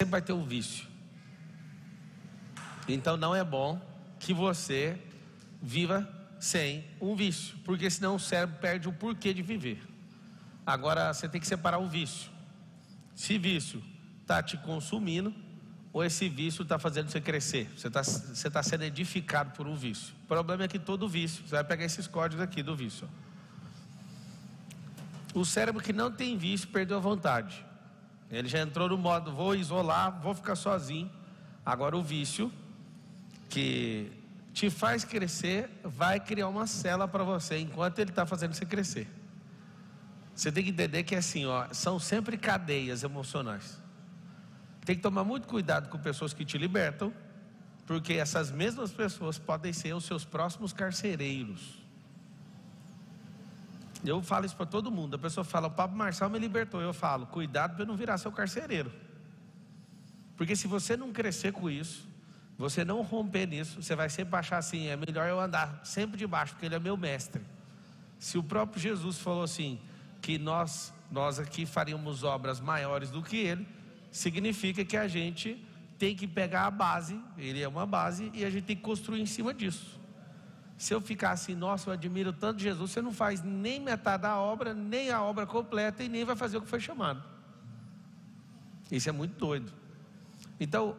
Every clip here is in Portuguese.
sempre vai ter um vício. Então não é bom que você viva sem um vício, porque senão o cérebro perde o porquê de viver. Agora você tem que separar o vício. Se vício está te consumindo, ou esse vício está fazendo você crescer. Você tá sendo edificado por um vício. O problema é que todo vício, você vai pegar esses códigos aqui do vício. O cérebro que não tem vício perdeu a vontade. Ele já entrou no modo, vou isolar, vou ficar sozinho. Agora o vício, que te faz crescer, vai criar uma cela para você, enquanto ele está fazendo você crescer. Você tem que entender que é assim, ó, são sempre cadeias emocionais. Tem que tomar muito cuidado com pessoas que te libertam, porque essas mesmas pessoas podem ser os seus próximos carcereiros. Eu falo isso para todo mundo. A pessoa fala, o Pablo Marçal me libertou. Eu falo, cuidado para eu não virar seu carcereiro. Porque se você não crescer com isso, você não romper nisso, você vai sempre achar assim, é melhor eu andar sempre de baixo, porque ele é meu mestre. Se o próprio Jesus falou assim, que nós aqui faríamos obras maiores do que ele, significa que a gente tem que pegar a base, ele é uma base, e a gente tem que construir em cima disso. Se eu ficar assim, nossa, eu admiro tanto Jesus, você não faz nem metade da obra, nem a obra completa, e nem vai fazer o que foi chamado. Isso é muito doido. Então,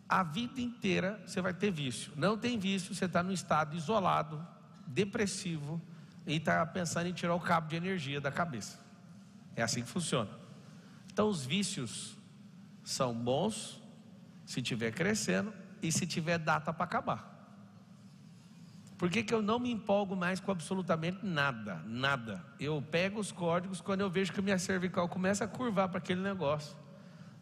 a vida inteira você vai ter vício. Não tem vício, você está num estado isolado, depressivo, e está pensando em tirar o cabo de energia da cabeça. É assim que funciona. Então os vícios são bons se estiver crescendo e se tiver data para acabar. Por que eu não me empolgo mais com absolutamente nada? Nada. Eu pego os códigos quando eu vejo que a minha cervical começa a curvar para aquele negócio,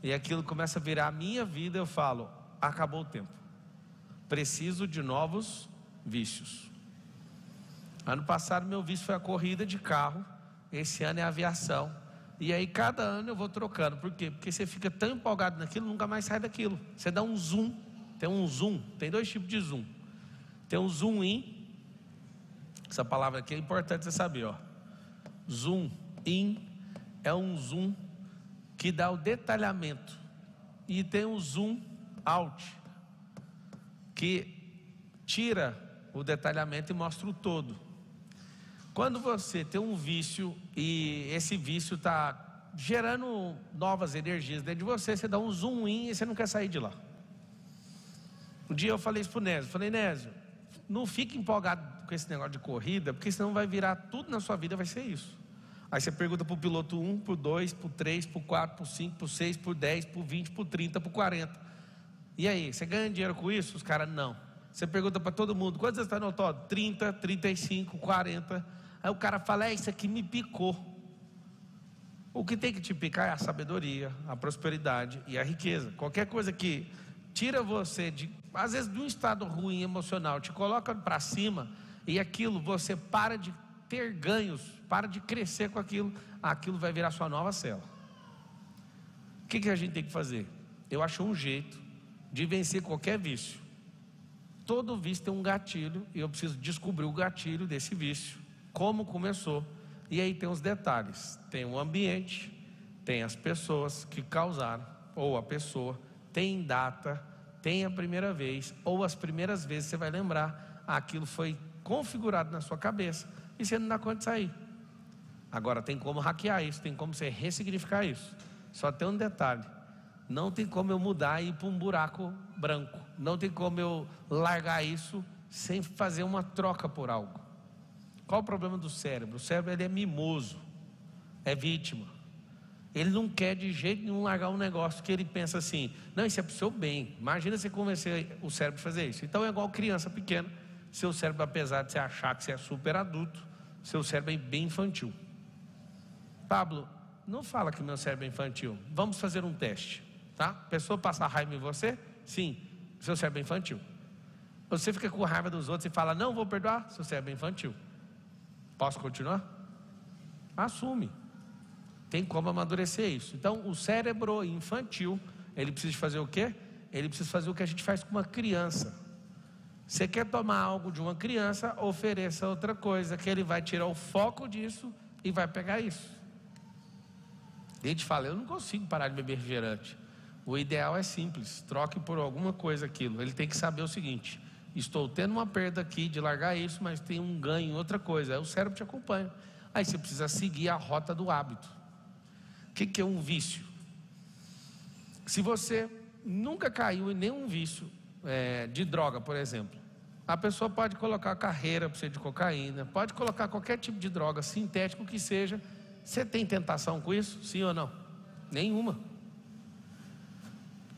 e aquilo começa a virar a minha vida, eu falo, acabou o tempo. Preciso de novos vícios. Ano passado meu vício foi a corrida de carro. Esse ano é a aviação. E aí cada ano eu vou trocando. Por quê? Porque você fica tão empolgado naquilo, nunca mais sai daquilo. Você dá um zoom. Tem um zoom, tem dois tipos de zoom. Tem um zoom in. Essa palavra aqui é importante você saber, ó. Zoom in é um zoom que dá o detalhamento. E tem um zoom out, que tira o detalhamento e mostra o todo. Quando você tem um vício e esse vício está gerando novas energias dentro de você, você dá um zoom in e você não quer sair de lá. Um dia eu falei isso pro Nésio, falei, Nésio, não fique empolgado com esse negócio de corrida, porque senão vai virar tudo na sua vida, vai ser isso. Aí você pergunta pro piloto 1, pro 2, pro 3, pro 4, pro 5, pro 6, pro 10, pro 20, pro 30, pro 40. E aí, você ganha dinheiro com isso? Os caras não. Você pergunta para todo mundo, quantos você está no autódromo? 30, 35, 40. Aí o cara fala, isso aqui me picou. O que tem que te picar é a sabedoria, a prosperidade e a riqueza. Qualquer coisa que tira você, às vezes de um estado ruim emocional, te coloca para cima, e aquilo você para de ter ganhos, para de crescer com aquilo, aquilo vai virar sua nova cela. O que a gente tem que fazer? Eu acho um jeito de vencer qualquer vício. Todo vício tem um gatilho, e eu preciso descobrir o gatilho desse vício, como começou. E aí tem os detalhes, tem o ambiente, tem as pessoas que causaram, ou a pessoa, tem data, tem a primeira vez, ou as primeiras vezes você vai lembrar, aquilo foi configurado na sua cabeça, e você não dá conta de sair. Agora tem como hackear isso, tem como você ressignificar isso. Só tem um detalhe, não tem como eu mudar e ir para um buraco branco, não tem como eu largar isso sem fazer uma troca por algo. Qual o problema do cérebro? O cérebro, ele é mimoso, é vítima. Ele não quer de jeito nenhum largar um negócio que ele pensa assim, não, isso é para o seu bem. Imagina você convencer o cérebro a fazer isso. Então é igual criança pequena. Seu cérebro, apesar de você achar que você é super adulto, seu cérebro é bem infantil. Pablo, não fala que meu cérebro é infantil. Vamos fazer um teste, tá? A pessoa passa raiva em você? Sim, seu cérebro é infantil. Você fica com raiva dos outros e fala, não vou perdoar? Seu cérebro é infantil. Posso continuar? Assume. Tem como amadurecer isso. Então o cérebro infantil, ele precisa fazer o quê? Ele precisa fazer o que a gente faz com uma criança. Você quer tomar algo de uma criança, ofereça outra coisa, que ele vai tirar o foco disso e vai pegar isso. E a gente fala, eu não consigo parar de beber refrigerante. O ideal é simples, troque por alguma coisa aquilo. Ele tem que saber o seguinte: estou tendo uma perda aqui de largar isso, mas tem um ganho em outra coisa. Aí o cérebro te acompanha. Aí você precisa seguir a rota do hábito. O que é um vício? Se você nunca caiu em nenhum vício de droga, por exemplo, a pessoa pode colocar carreira para você de cocaína, pode colocar qualquer tipo de droga, sintético que seja. Você tem tentação com isso? Sim ou não? Nenhuma.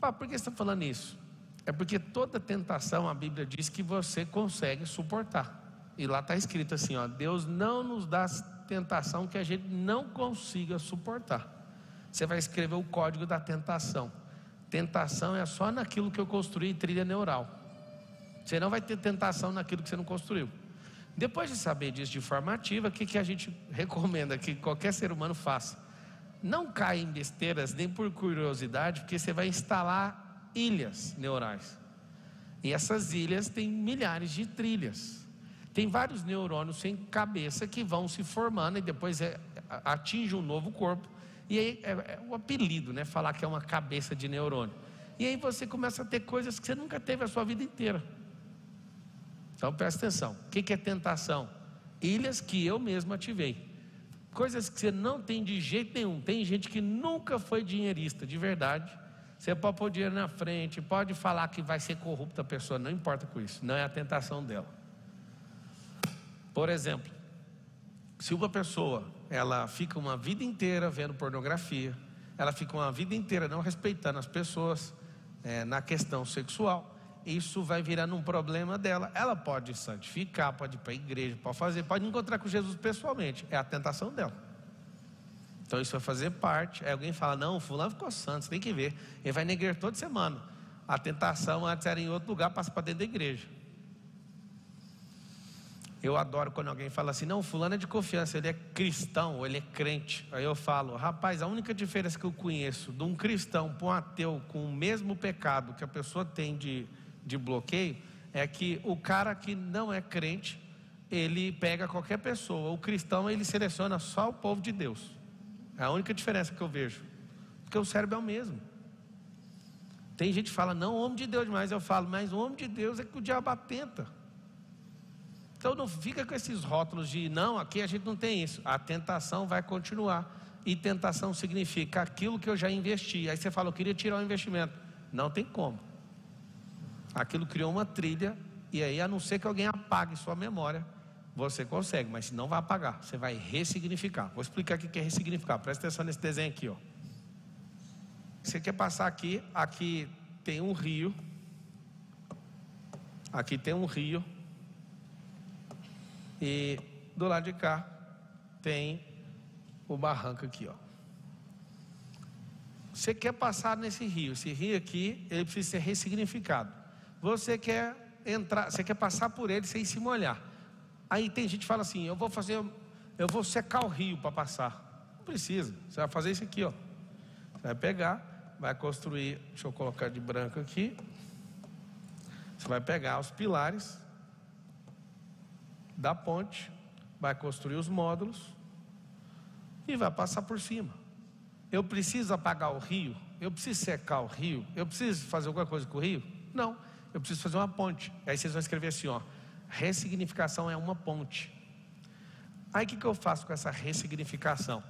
Por que você está falando isso? É porque toda tentação, a Bíblia diz que você consegue suportar. E lá está escrito assim, ó: Deus não nos dá tentação que a gente não consiga suportar. Você vai escrever o código da tentação. Tentação é só naquilo que eu construí trilha neural. Você não vai ter tentação naquilo que você não construiu. Depois de saber disso de forma ativa, o que a gente recomenda que qualquer ser humano faça? Não caia em besteiras nem por curiosidade, porque você vai instalar ilhas neurais. E essas ilhas têm milhares de trilhas. Tem vários neurônios sem cabeça que vão se formando e depois atinge um novo corpo. E aí é o apelido, né? Falar que é uma cabeça de neurônio. E aí você começa a ter coisas que você nunca teve a sua vida inteira. Então presta atenção. O que é tentação? Ilhas que eu mesmo ativei. Coisas que você não tem de jeito nenhum. Tem gente que nunca foi dinheirista, de verdade. Você pode pôr dinheiro na frente, pode falar que vai ser corrupta a pessoa, não importa com isso, não é a tentação dela. Por exemplo, se uma pessoa, ela fica uma vida inteira vendo pornografia, ela fica uma vida inteira não respeitando as pessoas na questão sexual, isso vai virando um problema dela. Ela pode santificar, pode ir para a igreja, pode encontrar com Jesus pessoalmente. É a tentação dela. Então isso vai fazer parte. Aí alguém fala: não, fulano ficou santo, você tem que ver. Ele vai na igreja toda semana. A tentação antes era em outro lugar, passa para dentro da igreja. Eu adoro quando alguém fala assim: não, fulano é de confiança, ele é cristão, ou ele é crente. Aí eu falo: rapaz, a única diferença que eu conheço de um cristão para um ateu com o mesmo pecado que a pessoa tem de bloqueio, é que o cara que não é crente, ele pega qualquer pessoa. O cristão, ele seleciona só o povo de Deus. É a única diferença que eu vejo, porque o cérebro é o mesmo. Tem gente que fala: não, homem de Deus demais. Eu falo: mas o homem de Deus é que o diabo atenta. Então não fica com esses rótulos de não, aqui a gente não tem isso. A tentação vai continuar. E tentação significa aquilo que eu já investi. Aí você fala: eu queria tirar o investimento. Não tem como. Aquilo criou uma trilha, e aí, a não ser que alguém apague sua memória, você consegue, mas não vai apagar, você vai ressignificar. Vou explicar o que é ressignificar. Presta atenção nesse desenho aqui, ó. Você quer passar aqui tem um rio. Aqui tem um rio. E do lado de cá tem o barranco aqui, ó. Você quer passar nesse rio. Esse rio aqui, ele precisa ser ressignificado. Você quer entrar, você quer passar por ele sem se molhar. Aí tem gente que fala assim: eu vou secar o rio para passar. Não precisa, você vai fazer isso aqui, ó. Você vai pegar, vai construir, deixa eu colocar de branco aqui. Você vai pegar os pilares da ponte, vai construir os módulos e vai passar por cima. Eu preciso apagar o rio? Eu preciso secar o rio? Eu preciso fazer alguma coisa com o rio? Não, eu preciso fazer uma ponte. Aí vocês vão escrever assim, ó: ressignificação é uma ponte. Aí o que eu faço com essa ressignificação?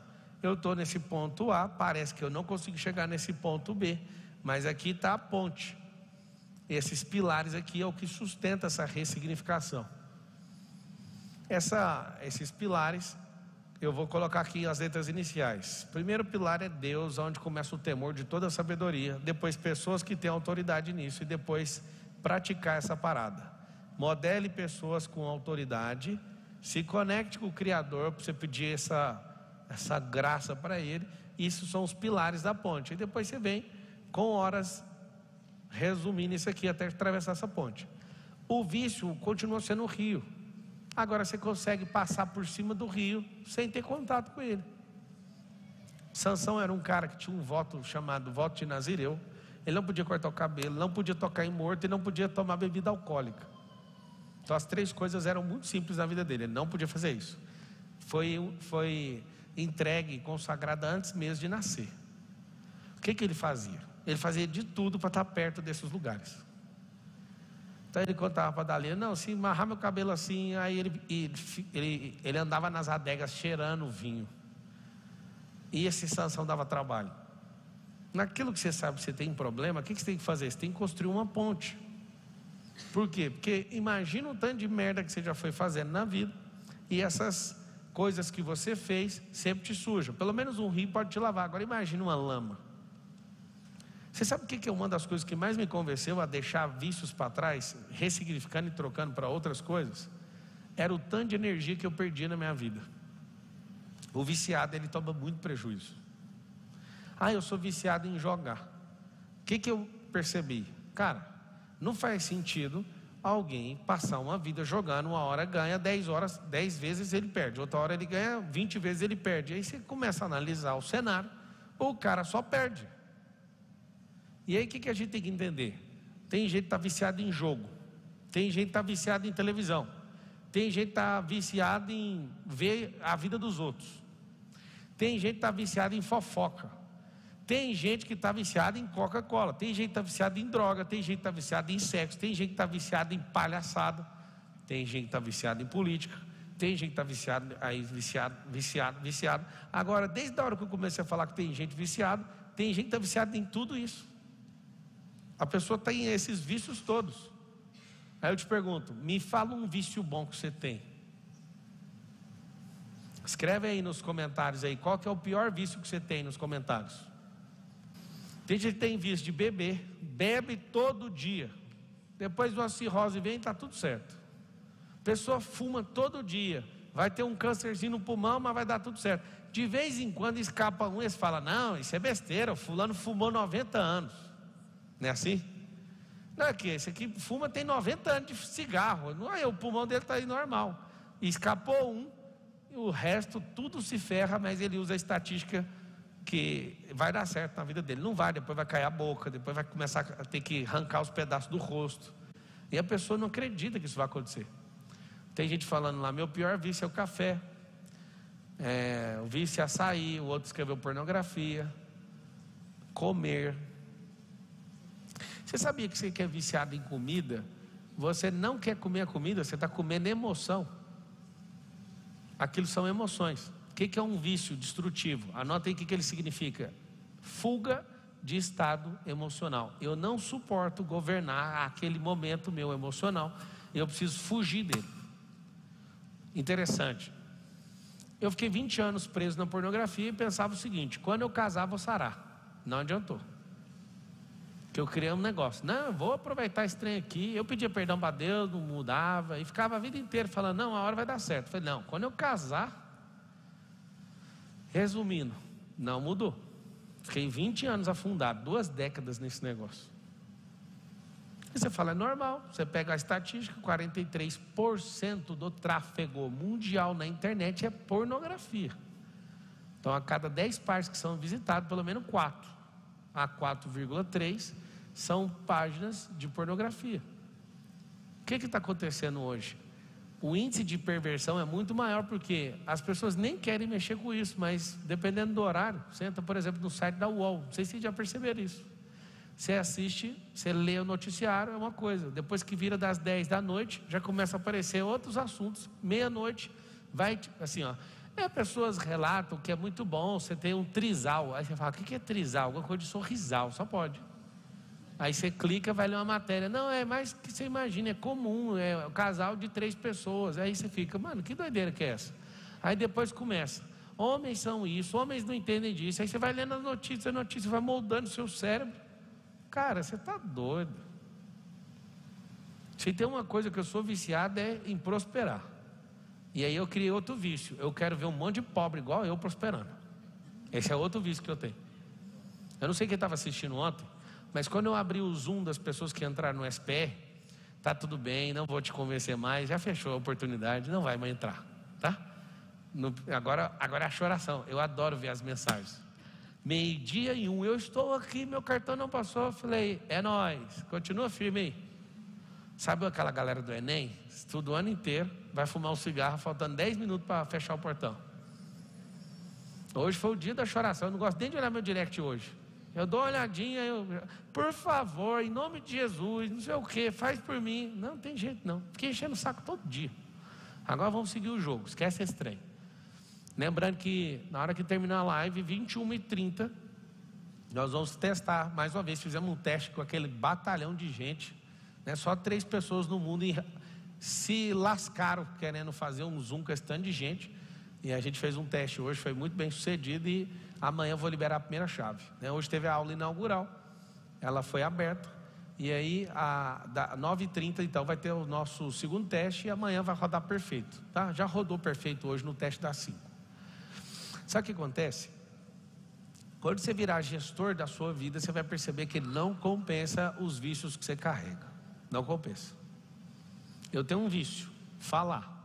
Eu estou nesse ponto A, parece que eu não consigo chegar nesse ponto B, mas aqui está a ponte. Esses pilares aqui é o que sustenta essa ressignificação. Esses pilares, eu vou colocar aqui as letras iniciais. Primeiro pilar é Deus, onde começa o temor de toda a sabedoria. Depois pessoas que têm autoridade nisso. E depois praticar essa parada. Modele pessoas com autoridade. Se conecte com o Criador para você pedir essa graça para Ele. Isso são os pilares da ponte. E depois você vem com horas resumindo isso aqui até atravessar essa ponte. O vício continua sendo o rio. Agora você consegue passar por cima do rio sem ter contato com ele. Sansão era um cara que tinha um voto chamado voto de Nazireu. Ele não podia cortar o cabelo, não podia tocar em morto e não podia tomar bebida alcoólica. Então as três coisas eram muito simples na vida dele. Ele não podia fazer isso. Foi entregue e consagrado antes mesmo de nascer. O que ele fazia? Ele fazia de tudo para estar perto desses lugares. Então ele contava para a Dalila: não, se amarrar meu cabelo assim. Aí ele andava nas adegas cheirando vinho. E esse Sansão dava trabalho. Naquilo que você sabe que você tem um problema, o que você tem que fazer? Você tem que construir uma ponte. Por quê? Porque imagina o tanto de merda que você já foi fazendo na vida, e essas coisas que você fez sempre te sujam. Pelo menos um rio pode te lavar. Agora imagina uma lama. Você sabe o que é uma das coisas que mais me convenceu a deixar vícios para trás, ressignificando e trocando para outras coisas? Era o tanto de energia que eu perdia na minha vida. O viciado, ele toma muito prejuízo. Eu sou viciado em jogar. O que eu percebi? Cara, não faz sentido alguém passar uma vida jogando, uma hora ganha, 10 vezes ele perde, outra hora ele ganha, 20 vezes ele perde. Aí você começa a analisar o cenário, o cara só perde. E aí o que a gente tem que entender? Tem gente que está viciado em jogo, tem gente que está viciado em televisão, tem gente que está viciado em ver a vida dos outros, tem gente que está viciado em fofoca, tem gente que está viciada em Coca-Cola, tem gente que está viciada em droga, tem gente que está viciada em sexo, tem gente que está viciada em palhaçada, tem gente que está viciada em política, tem gente que está viciado. Agora, desde a hora que eu comecei a falar que tem gente viciada, tem gente que está viciada em tudo isso. A pessoa tem esses vícios todos. Aí eu te pergunto, me fala um vício bom que você tem. Escreve aí nos comentários aí, qual que é o pior vício que você tem nos comentários. Tem gente que tem vício de beber, bebe todo dia, depois de uma cirrose vem e está tudo certo. A pessoa fuma todo dia, vai ter um câncerzinho no pulmão, mas vai dar tudo certo. De vez em quando escapa um e você fala: não, isso é besteira, o fulano fumou 90 anos. Não é assim? Não é que esse aqui fuma, tem 90 anos de cigarro, não é, o pulmão dele está aí normal. E escapou um, e o resto tudo se ferra, mas ele usa a estatística que vai dar certo na vida dele. Não vai, depois vai cair a boca, depois vai começar a ter que arrancar os pedaços do rosto. E a pessoa não acredita que isso vai acontecer. Tem gente falando lá: meu pior vício é o café, o vício é açaí. O outro escreveu pornografia, comer. Você sabia que você que é viciado em comida, você não quer comer a comida, você está comendo emoção. Aquilo são emoções. O que é um vício destrutivo? Anota aí o que ele significa: fuga de estado emocional. Eu não suporto governar aquele momento meu emocional, eu preciso fugir dele. Interessante. Eu fiquei 20 anos preso na pornografia e pensava o seguinte: quando eu casar vou sarar. Não adiantou. Que eu criei um negócio: não, eu vou aproveitar esse trem aqui. Eu pedia perdão para Deus, não mudava, e ficava a vida inteira falando: não, a hora vai dar certo. Eu falei: não, quando eu casar. Resumindo, não mudou. Fiquei 20 anos afundado, 2 décadas nesse negócio. E você fala: é normal. Você pega a estatística, 43% do tráfego mundial na internet é pornografia. Então, a cada 10 páginas que são visitadas, pelo menos 4 a 4,3 são páginas de pornografia. O que está acontecendo hoje? O índice de perversão é muito maior, porque as pessoas nem querem mexer com isso, mas dependendo do horário, você entra, por exemplo, no site da UOL, não sei se vocês já perceberam isso. Você assiste, você lê o noticiário, é uma coisa, depois que vira das 10 da noite, já começa a aparecer outros assuntos, meia-noite, vai assim, pessoas relatam que é muito bom, você tem um trisal, aí você fala: o que é trisal? Alguma coisa de sorrisal, só pode. Aí você clica, vai ler uma matéria: não, é mais que você imagina, é comum, é um casal de 3 pessoas. Aí você fica: mano, que doideira que é essa? Aí depois começa: homens são isso, homens não entendem disso. Aí você vai lendo as notícias, a notícia vai moldando o seu cérebro. Cara, você está doido. Se tem uma coisa que eu sou viciado é em prosperar. E aí eu criei outro vício: eu quero ver um monte de pobre igual eu prosperando. Esse é outro vício que eu tenho. Eu não sei quem estava assistindo ontem, mas quando eu abri o Zoom das pessoas que entraram no SPR, tá tudo bem, não vou te convencer mais, já fechou a oportunidade, não vai mais entrar, tá? Agora é a choração. Eu adoro ver as mensagens. 12:01, eu estou aqui, meu cartão não passou. Eu falei: é nóis, continua firme aí. Sabe aquela galera do Enem? Estuda o ano inteiro, vai fumar um cigarro, faltando 10 minutos para fechar o portão. Hoje foi o dia da choração, eu não gosto nem de olhar meu direct hoje. Eu dou uma olhadinha, por favor, em nome de Jesus, não sei o que, faz por mim. Não tem jeito não, fiquei enchendo o saco todo dia. Agora vamos seguir o jogo, esquece esse trem. Lembrando que na hora que terminar a live, 21h30, nós vamos testar, mais uma vez, fizemos um teste com aquele batalhão de gente, né? Só 3 pessoas no mundo se lascaram querendo fazer um Zoom com esse tanto de gente. E a gente fez um teste hoje, foi muito bem sucedido. E amanhã eu vou liberar a primeira chave, né? Hoje teve a aula inaugural, ela foi aberta. E aí, da 9h30, então, vai ter o nosso segundo teste. E amanhã vai rodar perfeito, tá? Já rodou perfeito hoje no teste das 5. Sabe o que acontece? Quando você virar gestor da sua vida, você vai perceber que não compensa os vícios que você carrega. Não compensa. Eu tenho um vício, falar.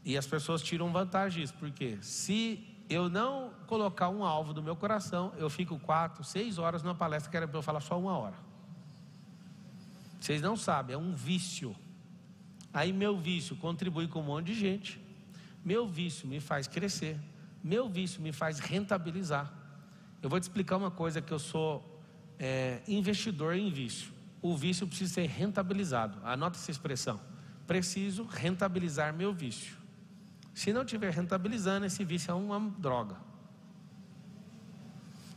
E as pessoas tiram vantagem disso, porque se eu não colocar um alvo no meu coração, eu fico 4, 6 horas numa palestra que era para eu falar só 1 hora. Vocês não sabem, é um vício. Aí meu vício contribui com um monte de gente. Meu vício me faz crescer. Meu vício me faz rentabilizar. Eu vou te explicar uma coisa, que eu sou investidor em vício. O vício precisa ser rentabilizado. Anota essa expressão. Preciso rentabilizar meu vício. Se não estiver rentabilizando, esse vício é uma droga.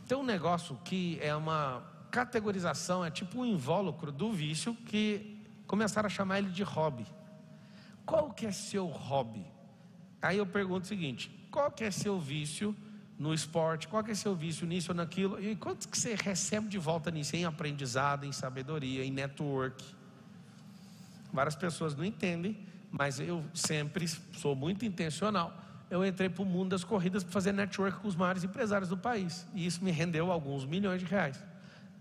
Tem um negócio que é uma categorização, é tipo um invólucro do vício, que começaram a chamar ele de hobby. Qual que é seu hobby? Aí eu pergunto o seguinte: qual que é seu vício no esporte? Qual que é seu vício nisso ou naquilo? E quanto que você recebe de volta nisso? Em aprendizado, em sabedoria, em network. Várias pessoas não entendem, mas eu sempre sou muito intencional. Eu entrei para o mundo das corridas para fazer network com os maiores empresários do país, e isso me rendeu alguns milhões de reais.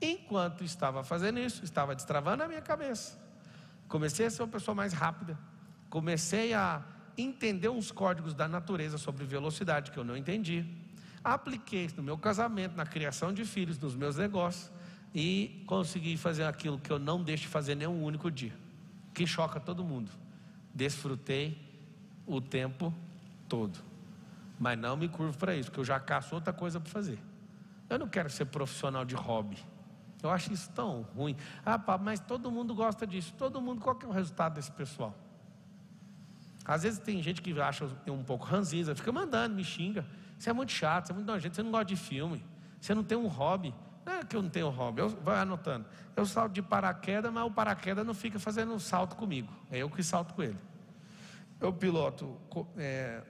Enquanto estava fazendo isso, estava destravando a minha cabeça. Comecei a ser uma pessoa mais rápida. Comecei a entender uns códigos da natureza sobre velocidade que eu não entendi. Apliquei isso no meu casamento, na criação de filhos, nos meus negócios, e consegui fazer aquilo que eu não deixo de fazer nem um único dia, que choca todo mundo. Desfrutei o tempo todo, mas não me curvo para isso, porque eu já caço outra coisa para fazer. Eu não quero ser profissional de hobby. Eu acho isso tão ruim. Ah, pá, mas todo mundo gosta disso. Todo mundo, qual que é o resultado desse pessoal? Às vezes tem gente que acha um pouco ranzinza, fica mandando, me xinga. Você é muito chato, você é muito nojento, você não gosta de filme, você não tem um hobby. Não é que eu não tenho hobby, vai anotando. Eu salto de paraquedas, mas o paraquedas não fica fazendo um salto comigo, é eu que salto com ele. Eu piloto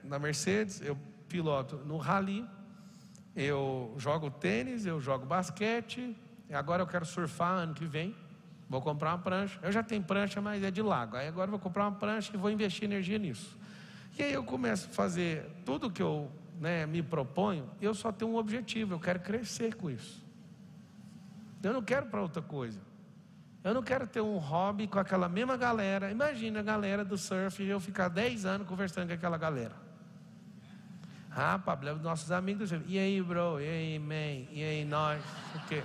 na Mercedes, eu piloto no rally, eu jogo tênis, eu jogo basquete. Agora eu quero surfar ano que vem, vou comprar uma prancha. Eu já tenho prancha, mas é de lago. Aí agora eu vou comprar uma prancha e vou investir energia nisso. E aí eu começo a fazer tudo que eu me proponho. Eu só tenho um objetivo, eu quero crescer com isso. Eu não quero para outra coisa. Eu não quero ter um hobby com aquela mesma galera. Imagina a galera do surf e eu ficar 10 anos conversando com aquela galera. Ah, Pablo, é os nossos amigos do surf. E aí, bro? E aí, man? E aí, nós? O quê?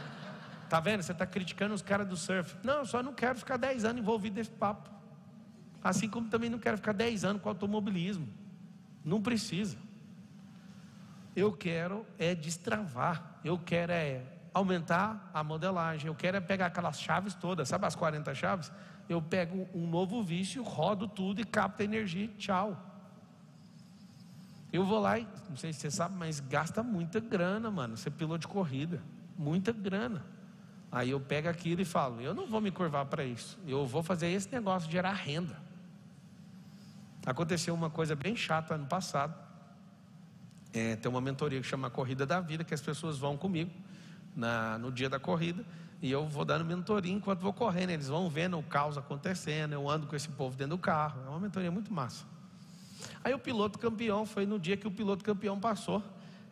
Tá vendo? Você está criticando os caras do surf. Não, eu só não quero ficar 10 anos envolvido nesse papo. Assim como também não quero ficar 10 anos com automobilismo. Não precisa. Eu quero destravar. Eu quero aumentar a modelagem. Eu quero pegar aquelas chaves todas. Sabe as 40 chaves? Eu pego um novo vício, rodo tudo e capto energia. Tchau. Eu vou lá e, não sei se você sabe, mas gasta muita grana, mano. Ser piloto de corrida. Muita grana. Aí eu pego aquilo e falo: eu não vou me curvar para isso. Eu vou fazer esse negócio gerar renda. Aconteceu uma coisa bem chata ano passado. Tem uma mentoria que chama Corrida da Vida, que as pessoas vão comigo no dia da corrida, e eu vou dando mentoria enquanto vou correndo. Eles vão vendo o caos acontecendo, eu ando com esse povo dentro do carro. É uma mentoria muito massa. Aí o piloto campeão, foi no dia que o piloto campeão passou.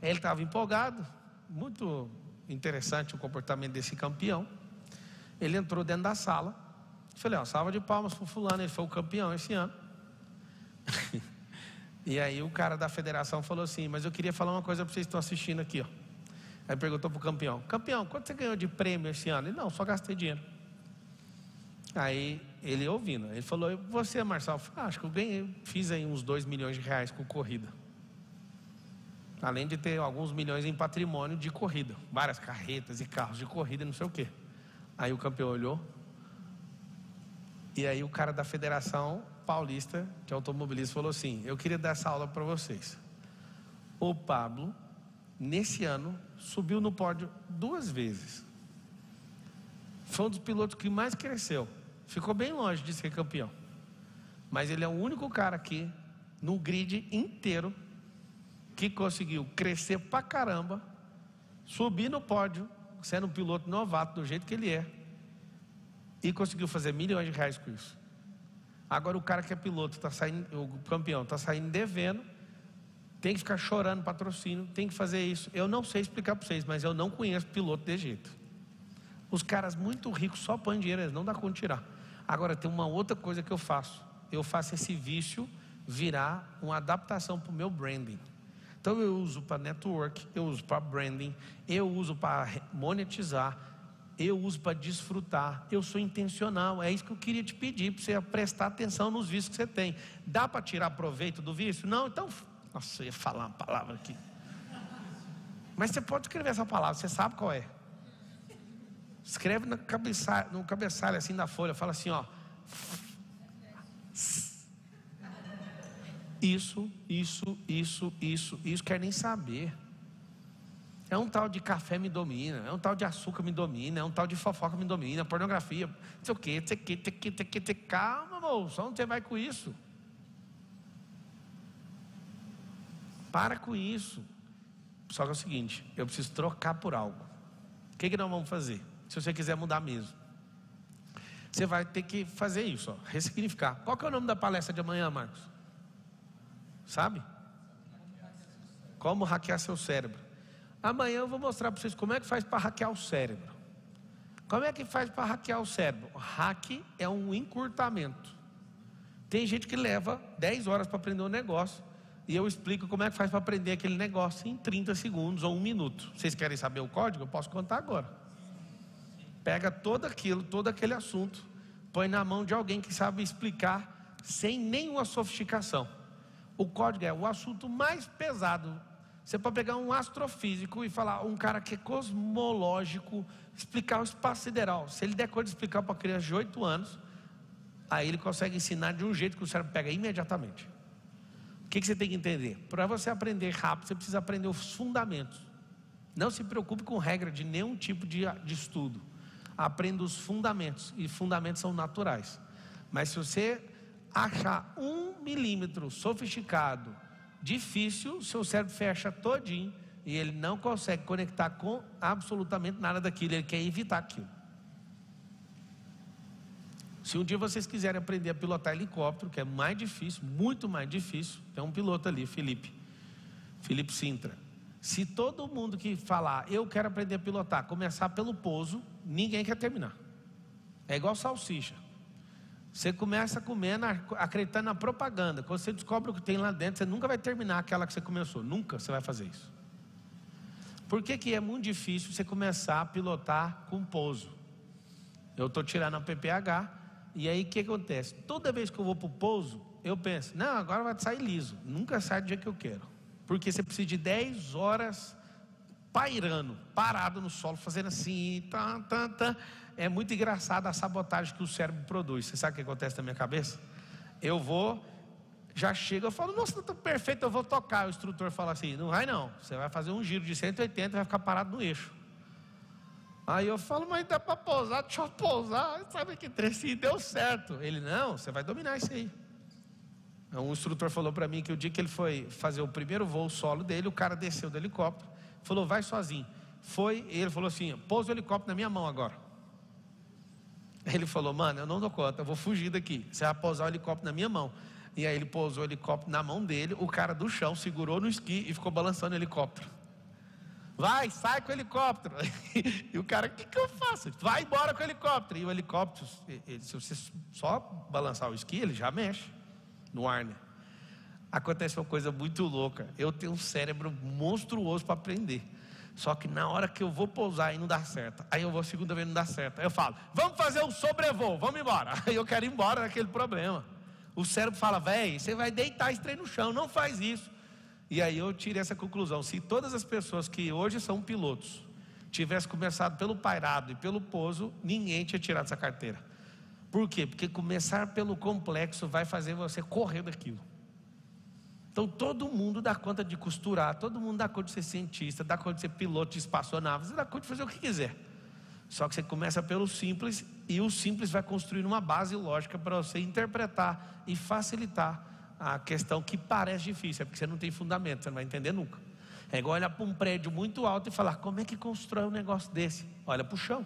Ele estava empolgado, muito interessante o comportamento desse campeão. Ele entrou dentro da sala. Falei: salva de palmas para o fulano, ele foi o campeão esse ano. E aí o cara da federação falou assim: mas eu queria falar uma coisa para vocês que estão assistindo aqui, ó. Aí perguntou para o campeão: campeão, quanto você ganhou de prêmio esse ano? Ele: não, só gastei dinheiro. Aí ele ouvindo, ele falou: você, Marcelo? Acho que eu ganhei, fiz aí uns 2 milhões de reais com corrida. Além de ter alguns milhões em patrimônio de corrida, várias carretas e carros de corrida, não sei o quê. Aí o campeão olhou, e aí o cara da Federação Paulista de Automobilismo falou assim: eu queria dar essa aula para vocês. O Pablo, nesse ano, subiu no pódio 2 vezes. Foi um dos pilotos que mais cresceu. Ficou bem longe de ser campeão. Mas ele é o único cara aqui, no grid inteiro, que conseguiu crescer pra caramba, subir no pódio, sendo um piloto novato do jeito que ele é, e conseguiu fazer milhões de reais com isso. Agora o cara que é piloto, o campeão, está saindo devendo, tem que ficar chorando patrocínio, tem que fazer isso. Eu não sei explicar para vocês, mas eu não conheço piloto de jeito. Os caras muito ricos só põem dinheiro, eles não dá conta de tirar. Agora tem uma outra coisa que eu faço esse vício virar uma adaptação para o meu branding. Então eu uso para network, eu uso para branding, eu uso para monetizar, eu uso para desfrutar. Eu sou intencional. É isso que eu queria te pedir, para você prestar atenção nos vícios que você tem. Dá para tirar proveito do vício? Não? Então, nossa, eu ia falar uma palavra aqui. Mas você pode escrever essa palavra, você sabe qual é. Escreve no cabeçalho assim da folha, fala assim, ó. Isso, quer nem saber. É um tal de café me domina, é um tal de açúcar me domina, é um tal de fofoca me domina, pornografia, não sei o que, calma, moço, onde você vai com isso? Para com isso. Só que é o seguinte, eu preciso trocar por algo. O que nós vamos fazer? Se você quiser mudar mesmo, você vai ter que fazer isso, ó, ressignificar. Qual que é o nome da palestra de amanhã, Marcos? Sabe? Como hackear seu cérebro. Amanhã eu vou mostrar para vocês como é que faz para hackear o cérebro. Como é que faz para hackear o cérebro? O hack é um encurtamento. Tem gente que leva 10 horas para aprender um negócio, e eu explico como é que faz para aprender aquele negócio em 30 segundos ou 1 minuto. Vocês querem saber o código? Eu posso contar agora. Pega todo aquele assunto, põe na mão de alguém que sabe explicar sem nenhuma sofisticação. O código é o assunto mais pesado. Você pode pegar um astrofísico e falar, um cara que é cosmológico, explicar o espaço sideral. Se ele der conta de explicar para uma criança de 8 anos, aí ele consegue ensinar de um jeito que o cérebro pega imediatamente. O que você tem que entender? Para você aprender rápido, você precisa aprender os fundamentos. Não se preocupe com regra de nenhum tipo de estudo. Aprenda os fundamentos, e fundamentos são naturais. Mas se você achar 1 milímetro sofisticado, difícil, seu cérebro fecha todinho e ele não consegue conectar com absolutamente nada daquilo, ele quer evitar aquilo. Se um dia vocês quiserem aprender a pilotar helicóptero, que é mais difícil, muito mais difícil, tem um piloto ali, Felipe Sintra. Se todo mundo que falar, eu quero aprender a pilotar, começar pelo pouso, ninguém quer terminar. É igual salsicha. Você começa comendo, acreditando na propaganda. Quando você descobre o que tem lá dentro, você nunca vai terminar aquela que você começou. Nunca você vai fazer isso. Por que é muito difícil você começar a pilotar com pouso? Eu estou tirando a PPH, e aí o que acontece? Toda vez que eu vou para o pouso, eu penso, não, agora vai sair liso. Nunca sai do jeito que eu quero. Porque você precisa de 10 horas pairando, parado no solo, fazendo assim, É muito engraçado a sabotagem que o cérebro produz. Você sabe o que acontece na minha cabeça? Eu vou, já chego, eu falo, nossa, tá perfeito, eu vou tocar. O instrutor fala assim, não vai não, você vai fazer um giro de 180 e vai ficar parado no eixo. Aí eu falo, mas dá para pousar, deixa eu pousar. Sabe que trecinho deu certo. Ele, não, você vai dominar isso aí. Um instrutor falou para mim que o dia que ele foi fazer o primeiro voo solo dele, o cara desceu do helicóptero, falou, vai sozinho. Foi, ele falou assim, pousa o helicóptero na minha mão agora. Ele falou, mano, eu não dou conta, eu vou fugir daqui. Você vai pousar o helicóptero na minha mão. E aí ele pousou o helicóptero na mão dele, o cara do chão segurou no esqui e ficou balançando o helicóptero. Vai, sai com o helicóptero. E o cara, o que eu faço? Vai embora com o helicóptero. E o helicóptero, se você só balançar o esqui, ele já mexe no ar, né? Acontece uma coisa muito louca. Eu tenho um cérebro monstruoso para aprender. Só que na hora que eu vou pousar e não dá certo, aí eu vou a segunda vez e não dá certo, aí eu falo, vamos fazer um sobrevoo, vamos embora. Aí eu quero ir embora daquele problema. O cérebro fala, velho, você vai deitar esse trem no chão, não faz isso. E aí eu tirei essa conclusão: se todas as pessoas que hoje são pilotos tivessem começado pelo pairado e pelo pouso, ninguém tinha tirado essa carteira. Por quê? Porque começar pelo complexo vai fazer você correr daquilo. Então todo mundo dá conta de costurar, todo mundo dá conta de ser cientista, dá conta de ser piloto de espaçonave, você dá conta de fazer o que quiser. Só que você começa pelo simples, e o simples vai construir uma base lógica para você interpretar e facilitar a questão que parece difícil, é porque você não tem fundamento, você não vai entender nunca. É igual olhar para um prédio muito alto e falar: como é que constrói um negócio desse? Olha para o chão.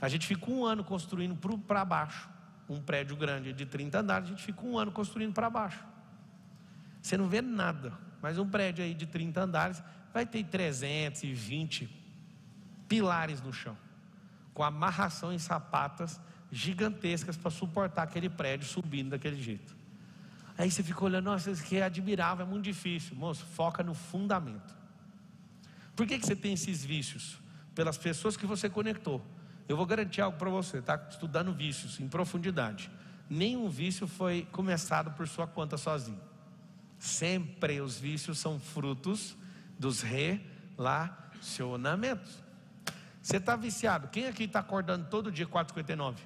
A gente fica um ano construindo para baixo. Um prédio grande de 30 andares, a gente fica um ano construindo para baixo. Você não vê nada, mas um prédio aí de 30 andares vai ter 320 pilares no chão, com amarração em sapatas gigantescas para suportar aquele prédio subindo daquele jeito. Aí você fica olhando: nossa, isso aqui é admirável, é muito difícil. Moço, foca no fundamento. Por que você tem esses vícios? Pelas pessoas que você conectou. Eu vou garantir algo para você, está estudando vícios em profundidade. Nenhum vício foi começado por sua conta sozinho. Sempre os vícios são frutos dos relacionamentos. Você está viciado. Quem aqui está acordando todo dia 4h59?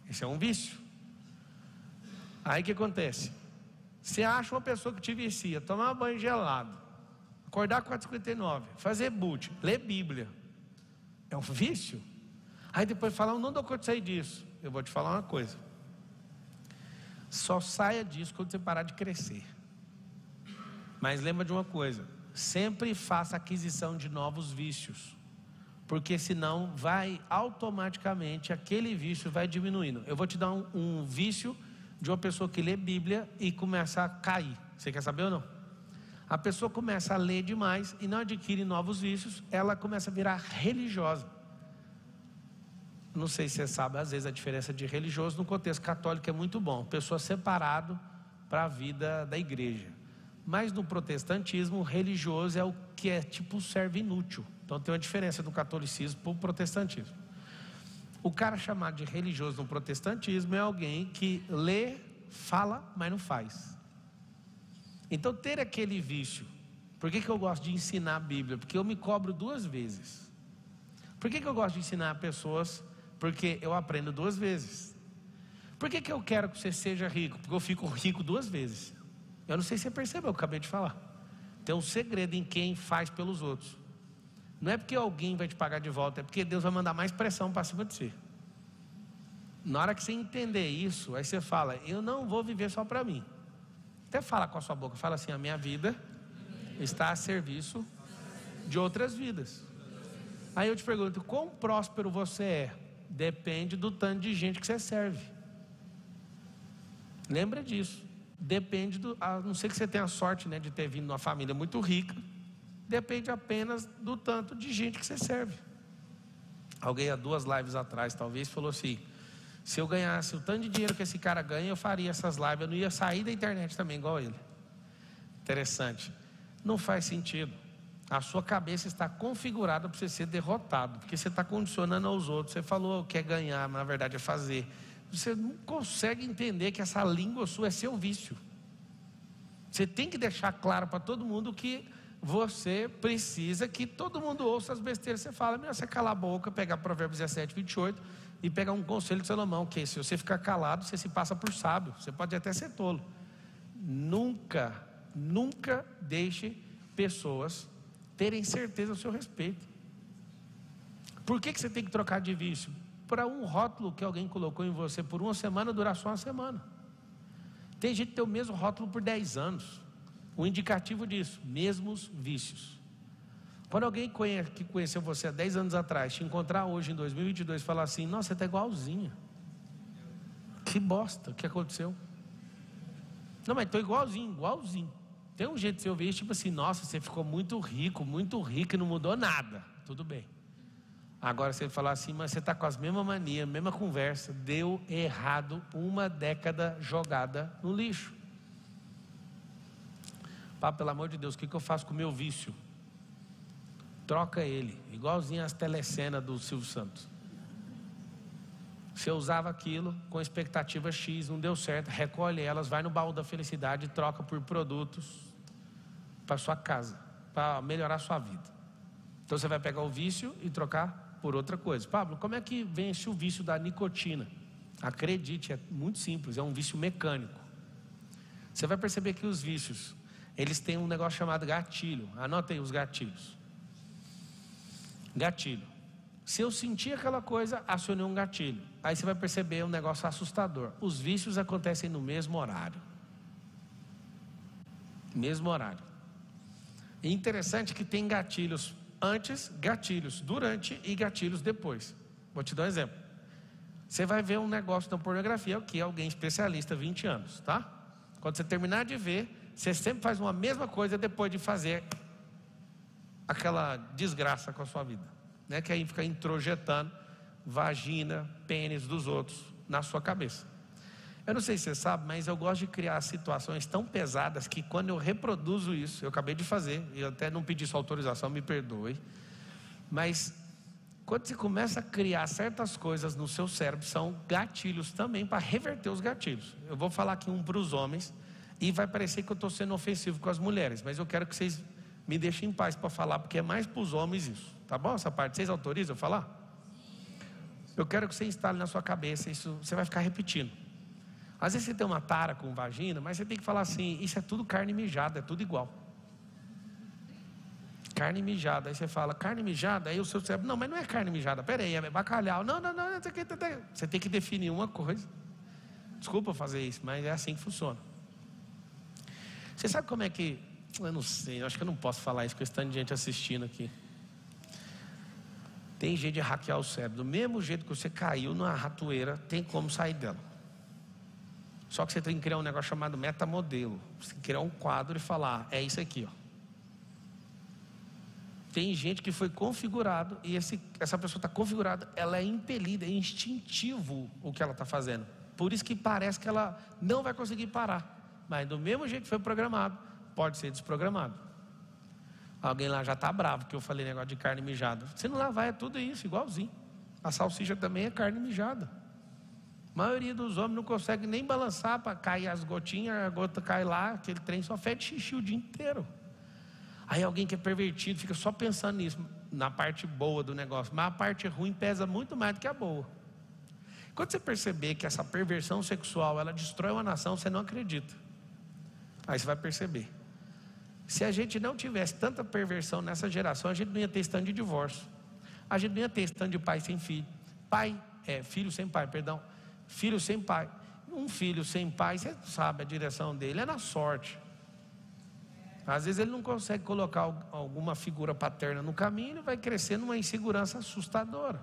Esse é um vício. Aí o que acontece? Você acha uma pessoa que te vicia, tomar banho gelado, acordar 4h59, fazer boot, ler Bíblia, é um vício? Aí depois fala: não dou conta de sair disso. Eu vou te falar uma coisa: só saia disso quando você parar de crescer. Mas lembra de uma coisa: sempre faça aquisição de novos vícios, porque senão vai automaticamente, aquele vício vai diminuindo. Eu vou te dar um vício de uma pessoa que lê Bíblia e começa a cair. Você quer saber ou não? A pessoa começa a ler demais e não adquire novos vícios, ela começa a virar religiosa. Não sei se você sabe, às vezes a diferença de religioso no contexto católico é muito bom, pessoa separado para a vida da igreja. Mas no protestantismo, o religioso é o que é tipo servo inútil. Então tem uma diferença do catolicismo para o protestantismo. O cara chamado de religioso no protestantismo é alguém que lê, fala, mas não faz. Então ter aquele vício. Por que eu gosto de ensinar a Bíblia? Porque eu me cobro 2 vezes. Por que eu gosto de ensinar pessoas? Porque eu aprendo 2 vezes. Por que eu quero que você seja rico? Porque eu fico rico 2 vezes. Eu não sei se você percebeu, eu acabei de falar. Tem um segredo em quem faz pelos outros. Não é porque alguém vai te pagar de volta, é porque Deus vai mandar mais pressão para cima de você. Na hora que você entender isso, aí você fala: eu não vou viver só para mim. Até fala com a sua boca, fala assim: a minha vida está a serviço de outras vidas. Aí eu te pergunto: quão próspero você é? Depende do tanto de gente que você serve. Lembra disso. Depende a não ser que você tenha a sorte, né, de ter vindo numa família muito rica. Depende apenas do tanto de gente que você serve. Alguém há 2 lives atrás talvez falou assim: se eu ganhasse o tanto de dinheiro que esse cara ganha, eu faria essas lives, eu não ia sair da internet também igual ele. Interessante. Não faz sentido. A sua cabeça está configurada para você ser derrotado, porque você está condicionando aos outros. Você falou que é ganhar, mas na verdade é fazer. Você não consegue entender que essa língua sua é seu vício. Você tem que deixar claro para todo mundo que você precisa que todo mundo ouça as besteiras que você fala. Melhor você calar a boca, pegar Provérbios 17:28 e pegar um conselho de Salomão, que se você ficar calado, você se passa por sábio. Você pode até ser tolo. Nunca deixe pessoas terem certeza ao seu respeito. Por que você tem que trocar de vício? Para um rótulo que alguém colocou em você por 1 semana, durar só 1 semana. Tem gente que tem o mesmo rótulo por 10 anos. O indicativo disso: mesmos vícios. Quando alguém que conheceu você há 10 anos atrás te encontrar hoje em 2022 e falar assim: nossa, você está igualzinha, que bosta, o que aconteceu? Não, mas estou igualzinho. Tem um jeito de você ouvir isso, tipo assim: nossa, você ficou muito rico e não mudou nada. Tudo bem. Agora você falar assim: mas você está com as mesmas manias, mesma conversa, deu errado, 1 década jogada no lixo. Pá, pelo amor de Deus, o que eu faço com o meu vício? Troca ele, igualzinho as telecenas do Silvio Santos. Você usava aquilo com expectativa X, não deu certo, recolhe elas, vai no baú da felicidade e troca por produtos para sua casa, para melhorar a sua vida. Então você vai pegar o vício e trocar por outra coisa. Pablo, como é que vence o vício da nicotina? Acredite, é muito simples, é um vício mecânico. Você vai perceber que os vícios, eles têm um negócio chamado gatilho. Anota aí os gatilhos. Gatilho. Se eu sentir aquela coisa, acionei um gatilho. Aí você vai perceber um negócio assustador. Os vícios acontecem no mesmo horário. Mesmo horário. E interessante que tem gatilhos antes, gatilhos durante e gatilhos depois. Vou te dar um exemplo. Você vai ver um negócio na pornografia, que é alguém especialista, 20 anos, tá? Quando você terminar de ver, você sempre faz uma mesma coisa depois de fazer aquela desgraça com a sua vida, né? Que aí fica introjetando vagina, pênis dos outros na sua cabeça. Eu não sei se você sabe, mas eu gosto de criar situações tão pesadas que quando eu reproduzo isso, eu acabei de fazer, e eu até não pedi sua autorização, me perdoe, mas quando você começa a criar certas coisas no seu cérebro, são gatilhos também para reverter os gatilhos. Eu vou falar aqui um para os homens, e vai parecer que eu estou sendo ofensivo com as mulheres, mas eu quero que vocês me deixem em paz para falar, porque é mais para os homens isso, tá bom? Essa parte, vocês autorizam eu falar? Eu quero que você instale na sua cabeça, isso você vai ficar repetindo. Às vezes você tem uma tara com vagina, mas você tem que falar assim, isso é tudo carne mijada, é tudo igual. Carne mijada, aí você fala, carne mijada, aí o seu cérebro, não, mas não é carne mijada, peraí, é bacalhau, não, você tem que definir uma coisa. Desculpa fazer isso, mas é assim que funciona. Você sabe como é que, eu não sei, eu acho que eu não posso falar isso com esse tanto de gente assistindo aqui. Tem jeito de hackear o cérebro, do mesmo jeito que você caiu numa ratoeira, tem como sair dela. Só que você tem que criar um negócio chamado metamodelo. Você tem que criar um quadro e falar, é isso aqui, ó. Tem gente que foi configurado, e essa pessoa está configurada, ela é impelida, é instintivo o que ela está fazendo. Por isso que parece que ela não vai conseguir parar. Mas do mesmo jeito que foi programado, pode ser desprogramado. Alguém lá já está bravo, que eu falei negócio de carne mijada. Se não lavar é tudo isso, igualzinho. A salsicha também é carne mijada. A maioria dos homens não consegue nem balançar para cair as gotinhas, a gota cai lá, aquele trem só fede xixi o dia inteiro. Aí alguém que é pervertido fica só pensando nisso, na parte boa do negócio, mas a parte ruim pesa muito mais do que a boa. Quando você perceber que essa perversão sexual, ela destrói uma nação, você não acredita. Aí você vai perceber. Se a gente não tivesse tanta perversão nessa geração, a gente não ia ter stand de divórcio. A gente não ia ter stand de pai sem filho. Filho sem pai, perdão. Filho sem pai. Um filho sem pai, você sabe a direção dele, é na sorte. Às vezes ele não consegue colocar alguma figura paterna no caminho, ele vai crescer numa insegurança assustadora.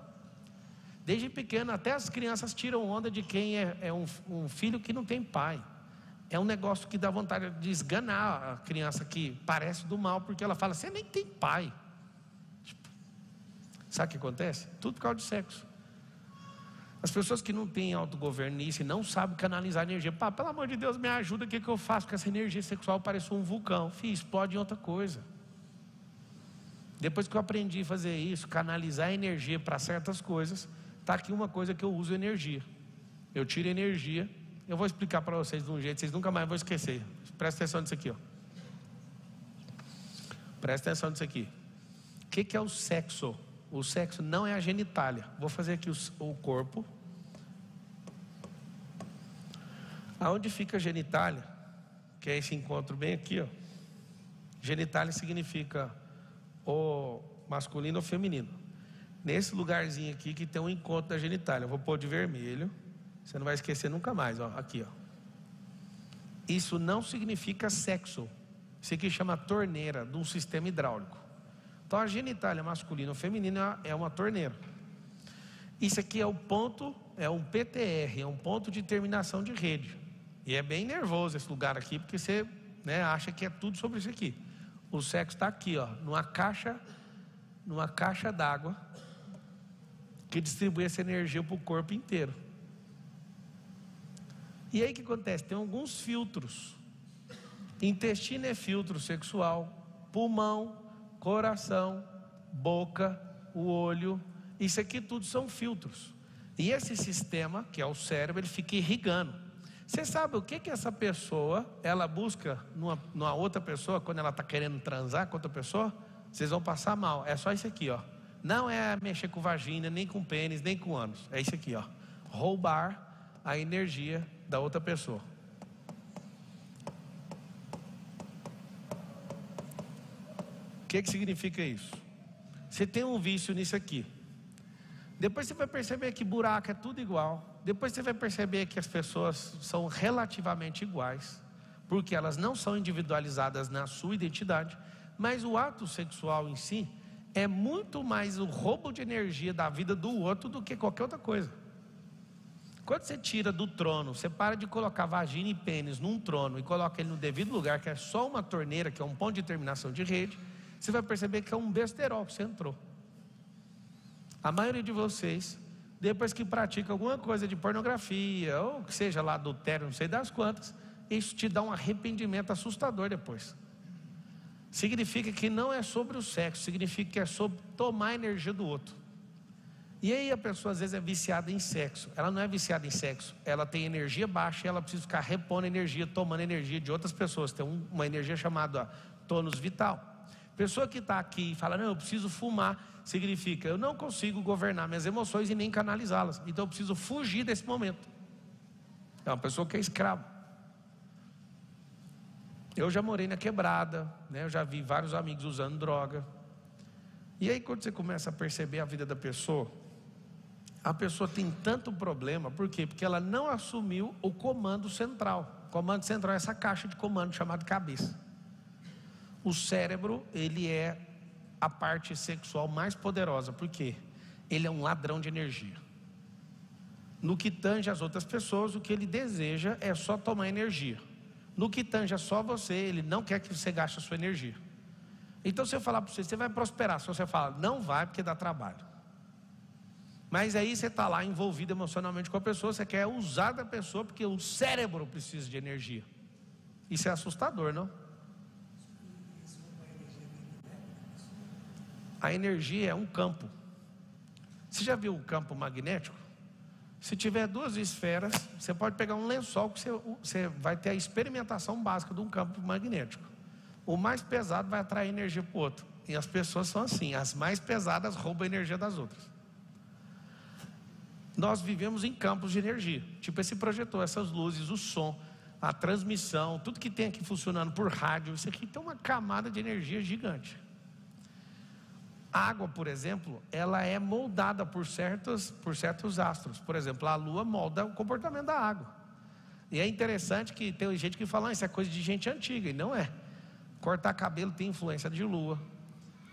Desde pequeno, até as crianças tiram onda de quem é um filho que não tem pai. É um negócio que dá vontade de esganar a criança que parece do mal, porque ela fala, você nem tem pai. Sabe o que acontece? Tudo por causa de sexo. As pessoas que não têm autogoverno nisso e não sabem canalizar energia, pelo amor de Deus, me ajuda, o que eu faço com essa energia sexual? Parece um vulcão. Explode em outra coisa. Depois que eu aprendi a fazer isso, canalizar energia para certas coisas, está aqui uma coisa que eu uso energia. Eu tiro energia, eu vou explicar para vocês de um jeito, vocês nunca mais vão esquecer. Presta atenção nisso aqui, ó. Presta atenção nisso aqui. O que é o sexo? O sexo não é a genitália. Vou fazer aqui o corpo. Aonde fica a genitália? Que é esse encontro bem aqui, ó. Genitália significa ou masculino ou feminino. Nesse lugarzinho aqui que tem um encontro da genitália. Eu vou pôr de vermelho. Você não vai esquecer nunca mais, ó. Aqui, ó. Isso não significa sexo. Isso aqui chama torneira de um sistema hidráulico. Então a genitália masculina ou feminina é uma torneira. Isso aqui é o ponto, é um PTR, é um ponto de terminação de rede. E é bem nervoso esse lugar aqui, porque você acha que é tudo sobre isso aqui. O sexo está aqui, ó, numa caixa d'água que distribui essa energia para o corpo inteiro. E aí o que acontece? Tem alguns filtros. Intestino é filtro sexual, pulmão, coração, boca, o olho, isso aqui tudo são filtros. E esse sistema, que é o cérebro, ele fica irrigando. Você sabe o que essa pessoa, ela busca numa outra pessoa, quando ela está querendo transar com outra pessoa? Vocês vão passar mal. É só isso aqui, ó. Não é mexer com vagina, nem com pênis, nem com ânus. É isso aqui, ó. Roubar a energia da outra pessoa. O que significa isso? Você tem um vício nisso aqui. Depois você vai perceber que buraco é tudo igual. Depois você vai perceber que as pessoas são relativamente iguais, porque elas não são individualizadas na sua identidade. Mas o ato sexual em si é muito mais o roubo de energia da vida do outro do que qualquer outra coisa. Quando você tira do trono, você para de colocar vagina e pênis num trono e coloca ele no devido lugar, que é só uma torneira, que é um ponto de terminação de rede, você vai perceber que é um besterol que você entrou. A maioria de vocês, depois que pratica alguma coisa de pornografia, ou que seja lá adultério, não sei das quantas, isso te dá um arrependimento assustador depois. Significa que não é sobre o sexo, significa que é sobre tomar a energia do outro. E aí a pessoa às vezes é viciada em sexo. Ela não é viciada em sexo, ela tem energia baixa e ela precisa ficar repondo energia, tomando energia de outras pessoas. Tem uma energia chamada tônus vital. Pessoa que está aqui e fala, não, eu preciso fumar, significa, eu não consigo governar minhas emoções e nem canalizá-las, então eu preciso fugir desse momento. É uma pessoa que é escrava. Eu já morei na quebrada, né? Eu já vi vários amigos usando droga. E aí quando você começa a perceber a vida da pessoa, a pessoa tem tanto problema. Por quê? Porque ela não assumiu o comando central. O comando central é essa caixa de comando chamada cabeça. O cérebro, ele é a parte sexual mais poderosa. Por quê? Ele é um ladrão de energia. No que tange as outras pessoas, o que ele deseja é só tomar energia. No que tange só você, ele não quer que você gaste a sua energia. Então se eu falar para você, você vai prosperar. Se você fala, não vai porque dá trabalho. Mas aí você está lá envolvido emocionalmente com a pessoa, você quer usar da pessoa porque o cérebro precisa de energia. Isso é assustador, não? A energia é um campo. Você já viu o campo magnético? Se tiver duas esferas, você pode pegar um lençol que você vai ter a experimentação básica de um campo magnético. O mais pesado vai atrair energia para o outro. E as pessoas são assim, as mais pesadas roubam a energia das outras. Nós vivemos em campos de energia, tipo esse projetor, essas luzes, o som, a transmissão, tudo que tem aqui funcionando por rádio, isso aqui tem uma camada de energia gigante. A água, por exemplo, ela é moldada por certos astros. Por exemplo, a lua molda o comportamento da água. E é interessante que tem gente que fala, isso é coisa de gente antiga, e não é. Cortar cabelo tem influência de lua,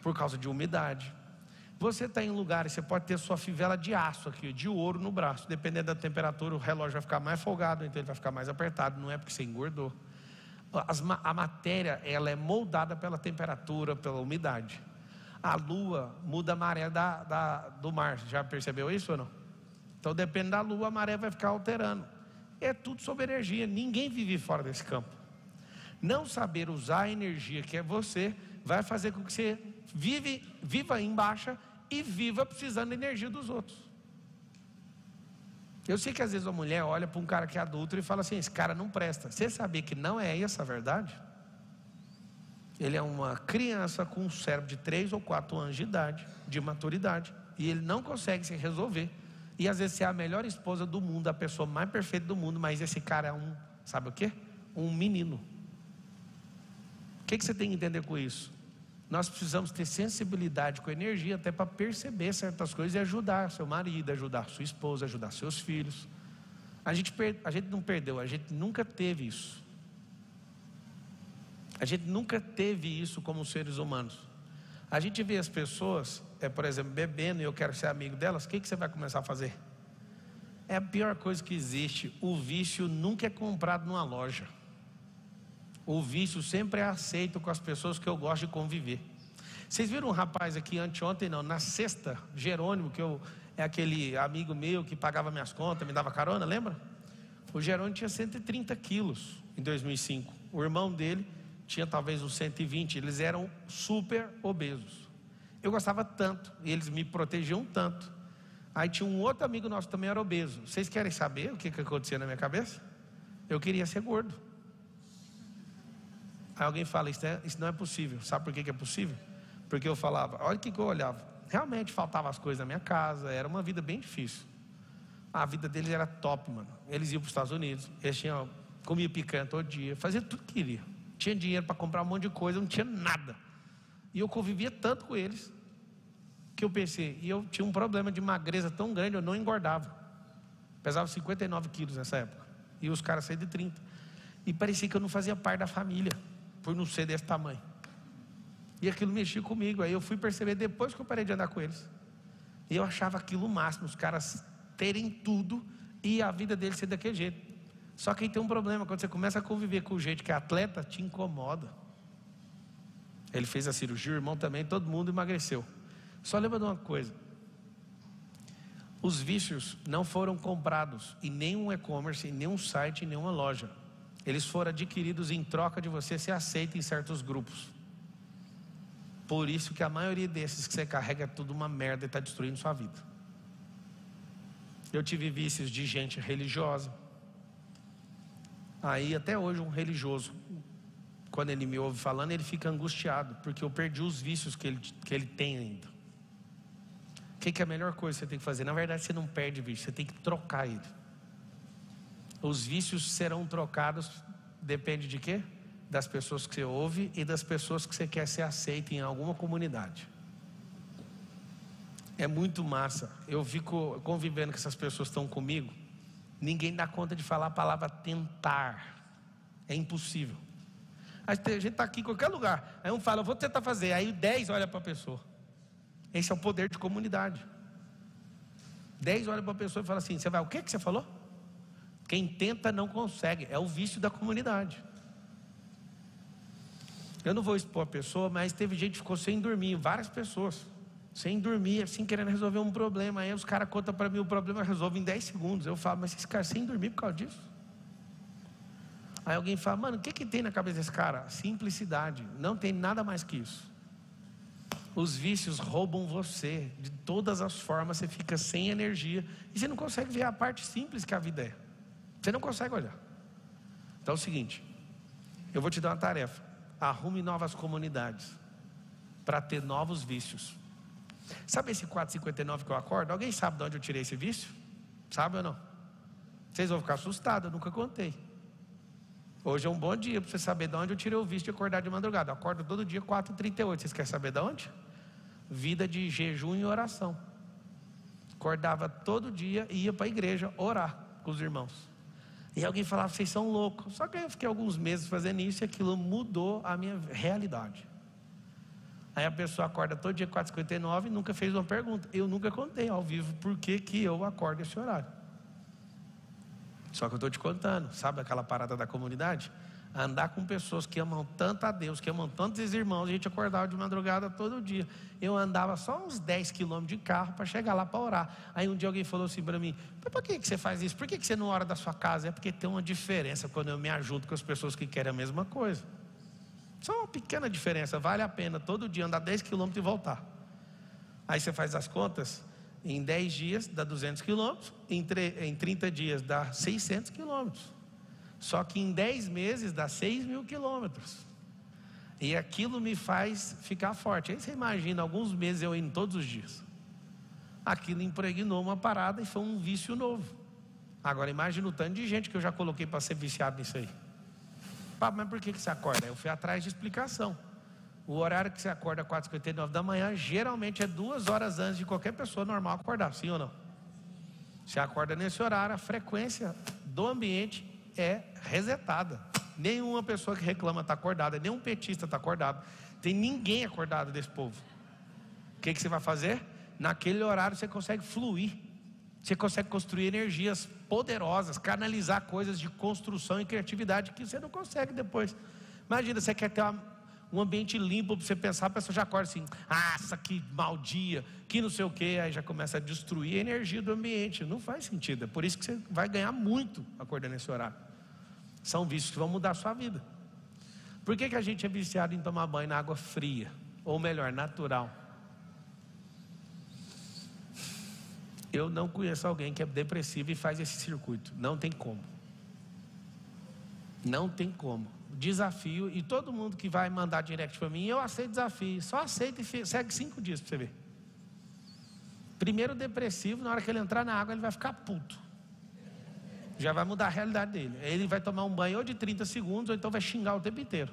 por causa de umidade. Você está em lugares, você pode ter sua fivela de aço aqui, de ouro no braço. Dependendo da temperatura, o relógio vai ficar mais folgado, então ele vai ficar mais apertado. Não é porque você engordou. A matéria, ela é moldada pela temperatura, pela umidade. A lua muda a maré do mar. Já percebeu isso ou não? Então depende da lua, a maré vai ficar alterando. É tudo sobre energia. Ninguém vive fora desse campo. Não saber usar a energia que é você vai fazer com que você viva em baixa e viva precisando da energia dos outros. Eu sei que às vezes a mulher olha para um cara que é adulto e fala assim, esse cara não presta. Você sabia que não é essa a verdade? Ele é uma criança com um cérebro de 3 ou 4 anos de idade, de maturidade, e ele não consegue se resolver. E às vezes você é a melhor esposa do mundo, a pessoa mais perfeita do mundo, mas esse cara é sabe o quê? Um menino. O que você tem que entender com isso? Nós precisamos ter sensibilidade com energia até para perceber certas coisas e ajudar seu marido, ajudar sua esposa, ajudar seus filhos. A gente não perdeu, a gente nunca teve isso. A gente nunca teve isso como seres humanos. A gente vê as pessoas, por exemplo, bebendo e eu quero ser amigo delas, o que você vai começar a fazer? É a pior coisa que existe. O vício nunca é comprado numa loja. O vício sempre é aceito com as pessoas que eu gosto de conviver. Vocês viram um rapaz aqui anteontem, não, na sexta, Jerônimo, que é aquele amigo meu que pagava minhas contas, me dava carona, lembra? O Jerônimo tinha 130 quilos em 2005. O irmão dele tinha talvez uns 120, eles eram super obesos. Eu gostava tanto, e eles me protegiam tanto. Aí tinha um outro amigo nosso que também era obeso. Vocês querem saber o que acontecia na minha cabeça? Eu queria ser gordo. Aí alguém fala, isso não é possível. Sabe por que é possível? Porque eu falava, olha o que eu olhava. Realmente faltavam as coisas na minha casa, era uma vida bem difícil. A vida deles era top, mano. Eles iam para os Estados Unidos, eles comiam picanha todo dia, fazia tudo que queria. Tinha dinheiro para comprar um monte de coisa, não tinha nada. E eu convivia tanto com eles, que eu pensei, e eu tinha um problema de magreza tão grande, eu não engordava. Pesava 59 quilos nessa época, e os caras 130. E parecia que eu não fazia parte da família, por não ser desse tamanho. E aquilo mexia comigo. Aí eu fui perceber depois que eu parei de andar com eles. E eu achava aquilo o máximo, os caras terem tudo e a vida deles ser daquele jeito. Só que aí tem um problema, quando você começa a conviver com o jeito que é atleta, te incomoda. Ele fez a cirurgia, o irmão também, todo mundo emagreceu. Só lembra de uma coisa: os vícios não foram comprados em nenhum e-commerce, em nenhum site, em nenhuma loja. Eles foram adquiridos em troca de você ser aceito em certos grupos. Por isso que a maioria desses que você carrega é tudo uma merda e está destruindo sua vida. Eu tive vícios de gente religiosa. Aí até hoje um religioso, quando ele me ouve falando, ele fica angustiado, porque eu perdi os vícios que ele tem ainda. O que é a melhor coisa que você tem que fazer? Na verdade você não perde vício, você tem que trocar ele. Os vícios serão trocados, depende de quê? Das pessoas que você ouve e das pessoas que você quer ser aceito em alguma comunidade. É muito massa. Eu fico convivendo com essas pessoas que estão comigo. Ninguém dá conta de falar a palavra tentar. É impossível. A gente está aqui em qualquer lugar. Aí um fala, eu vou tentar fazer. Aí 10 olha para a pessoa. Esse é o poder de comunidade. 10 olha para a pessoa e fala assim, você vai, o que você falou? Quem tenta não consegue. É o vício da comunidade. Eu não vou expor a pessoa, mas teve gente que ficou sem dormir, várias pessoas, sem dormir, assim, querendo resolver um problema. Aí os caras contam para mim o problema, resolve em 10 segundos. Eu falo, mas esse cara sem dormir por causa disso? Aí alguém fala, mano, o que tem na cabeça desse cara? Simplicidade, não tem nada mais que isso. Os vícios roubam você, de todas as formas, você fica sem energia, e você não consegue ver a parte simples que a vida é. Você não consegue olhar. Então é o seguinte, eu vou te dar uma tarefa. Arrume novas comunidades para ter novos vícios. Sabe esse 4,59 que eu acordo? Alguém sabe de onde eu tirei esse vício? Sabe ou não? Vocês vão ficar assustados, eu nunca contei. Hoje é um bom dia para você saber de onde eu tirei o vício de acordar de madrugada. Eu acordo todo dia 4h38. Vocês querem saber de onde? Vida de jejum e oração. Acordava todo dia e ia para a igreja orar com os irmãos. E alguém falava, vocês são loucos. Só que eu fiquei alguns meses fazendo isso e aquilo mudou a minha realidade. Aí a pessoa acorda todo dia 4h59 e nunca fez uma pergunta. Eu nunca contei ao vivo por que eu acordo esse horário. Só que eu estou te contando, sabe aquela parada da comunidade? Andar com pessoas que amam tanto a Deus, que amam tanto os irmãos. A gente acordava de madrugada todo dia. Eu andava só uns 10 quilômetros de carro para chegar lá para orar. Aí um dia alguém falou assim para mim, por que você faz isso? Por que você não ora da sua casa? É porque tem uma diferença quando eu me ajudo com as pessoas que querem a mesma coisa. Só uma pequena diferença, vale a pena todo dia andar 10 quilômetros e voltar. Aí você faz as contas, em 10 dias dá 200 quilômetros, em 30 dias dá 600 quilômetros. Só que em 10 meses dá 6.000 quilômetros. E aquilo me faz ficar forte. Aí você imagina, alguns meses eu indo todos os dias. Aquilo impregnou uma parada e foi um vício novo. Agora imagina o tanto de gente que eu já coloquei para ser viciado nisso aí. Mas por que você acorda? Eu fui atrás de explicação. O horário que você acorda 4h59 da manhã, geralmente é 2 horas antes de qualquer pessoa normal acordar, sim ou não? Você acorda nesse horário, a frequência do ambiente é resetada. Nenhuma pessoa que reclama está acordada, nenhum petista está acordado. Tem ninguém acordado desse povo. O que você vai fazer? Naquele horário você consegue fluir. Você consegue construir energias poderosas, canalizar coisas de construção e criatividade que você não consegue depois. Imagina, você quer ter um ambiente limpo para você pensar, a pessoa já acorda assim, que mau dia, que não sei o que, aí já começa a destruir a energia do ambiente. Não faz sentido, é por isso que você vai ganhar muito acordando nesse horário. São vícios que vão mudar a sua vida. Por que a gente é viciado em tomar banho na água fria? Ou melhor, natural? Eu não conheço alguém que é depressivo e faz esse circuito. Não tem como. Não tem como. Desafio, e todo mundo que vai mandar direct para mim, eu aceito desafio. Só aceita e segue 5 dias para você ver. Primeiro depressivo, na hora que ele entrar na água, ele vai ficar puto. Já vai mudar a realidade dele. Ele vai tomar um banho ou de 30 segundos, ou então vai xingar o tempo inteiro.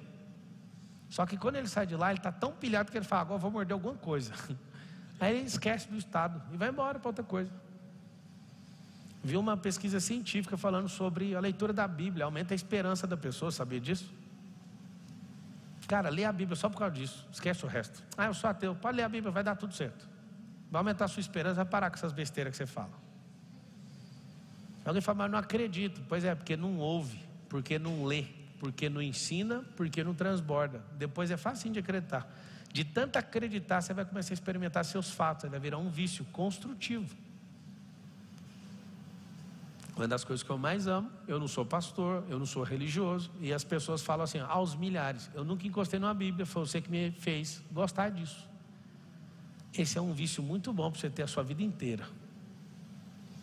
Só que quando ele sai de lá, ele está tão pilhado que ele fala, agora eu vou morder alguma coisa. Aí ele esquece do estado e vai embora para outra coisa. Vi uma pesquisa científica falando sobre a leitura da Bíblia, aumenta a esperança da pessoa, sabia disso? Cara, lê a Bíblia só por causa disso, esquece o resto. Ah, eu sou ateu, pode ler a Bíblia, vai dar tudo certo. Vai aumentar a sua esperança, vai parar com essas besteiras que você fala. Alguém fala, mas não acredito. Pois é, porque não ouve, porque não lê, porque não ensina, porque não transborda. Depois é facinho de acreditar. De tanto acreditar, você vai começar a experimentar seus fatos, vai virar um vício construtivo. Uma das coisas que eu mais amo, eu não sou pastor, eu não sou religioso, e as pessoas falam assim, aos milhares, eu nunca encostei numa Bíblia, foi você que me fez gostar disso. Esse é um vício muito bom para você ter a sua vida inteira.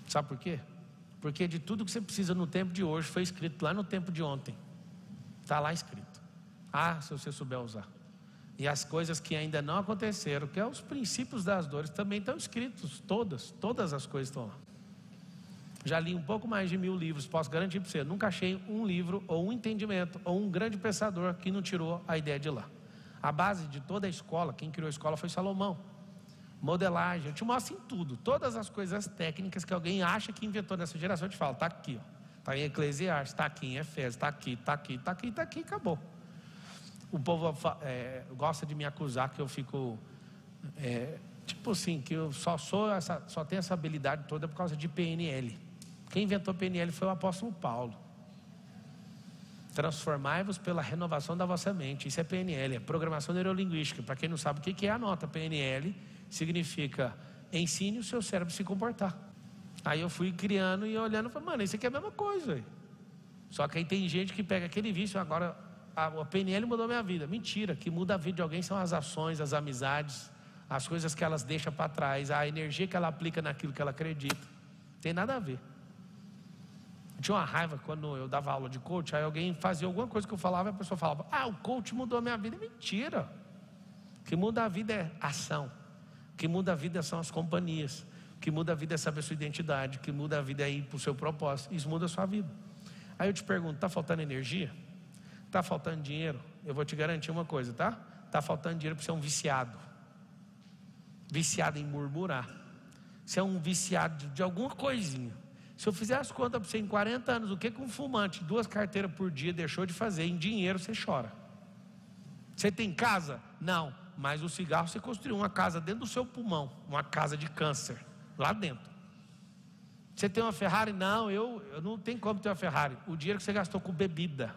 Sabe por quê? Porque de tudo que você precisa no tempo de hoje, foi escrito lá no tempo de ontem. Está lá escrito. Ah, se você souber usar. E as coisas que ainda não aconteceram, que é os princípios das dores, também estão escritos, todas as coisas estão lá. Já li um pouco mais de 1000 livros, posso garantir para você, nunca achei um livro, ou um entendimento, ou um grande pensador que não tirou a ideia de lá. A base de toda a escola, quem criou a escola foi Salomão. Modelagem, eu te mostro em tudo, todas as coisas técnicas que alguém acha que inventou nessa geração, eu te falo, está aqui, está em Eclesiastes, está aqui em Efésios, está aqui, está aqui, está aqui, está aqui, acabou. O povo gosta de me acusar que eu fico, tipo assim, que eu só tenho essa habilidade toda por causa de PNL. Quem inventou PNL foi o apóstolo Paulo. Transformai-vos pela renovação da vossa mente. Isso é PNL, é programação neurolinguística. Para quem não sabe o que é, anota. PNL significa ensine o seu cérebro a se comportar. Aí eu fui criando e olhando e falei, mano, isso aqui é a mesma coisa. Véio. Só que aí tem gente que pega aquele vício, agora a PNL mudou minha vida. Mentira, que muda a vida de alguém são as ações, as amizades, as coisas que elas deixam para trás, a energia que ela aplica naquilo que ela acredita. Não tem nada a ver. Eu tinha uma raiva quando eu dava aula de coach, aí alguém fazia alguma coisa que eu falava e a pessoa falava, o coach mudou a minha vida. Mentira. O que muda a vida é ação. O que muda a vida são as companhias. O que muda a vida é saber a sua identidade. O que muda a vida é ir para o seu propósito. Isso muda a sua vida. Aí eu te pergunto, está faltando energia? Está faltando dinheiro? Eu vou te garantir uma coisa, tá? Está faltando dinheiro para você ser um viciado. Viciado em murmurar. Você é um viciado de alguma coisinha. Se eu fizer as contas para você em 40 anos, o que um fumante, 2 carteiras por dia deixou de fazer, em dinheiro você chora. Você tem casa? Não, mas o cigarro você construiu uma casa dentro do seu pulmão, uma casa de câncer, lá dentro. Você tem uma Ferrari? Não, eu não tenho como ter uma Ferrari. O dinheiro que você gastou com bebida,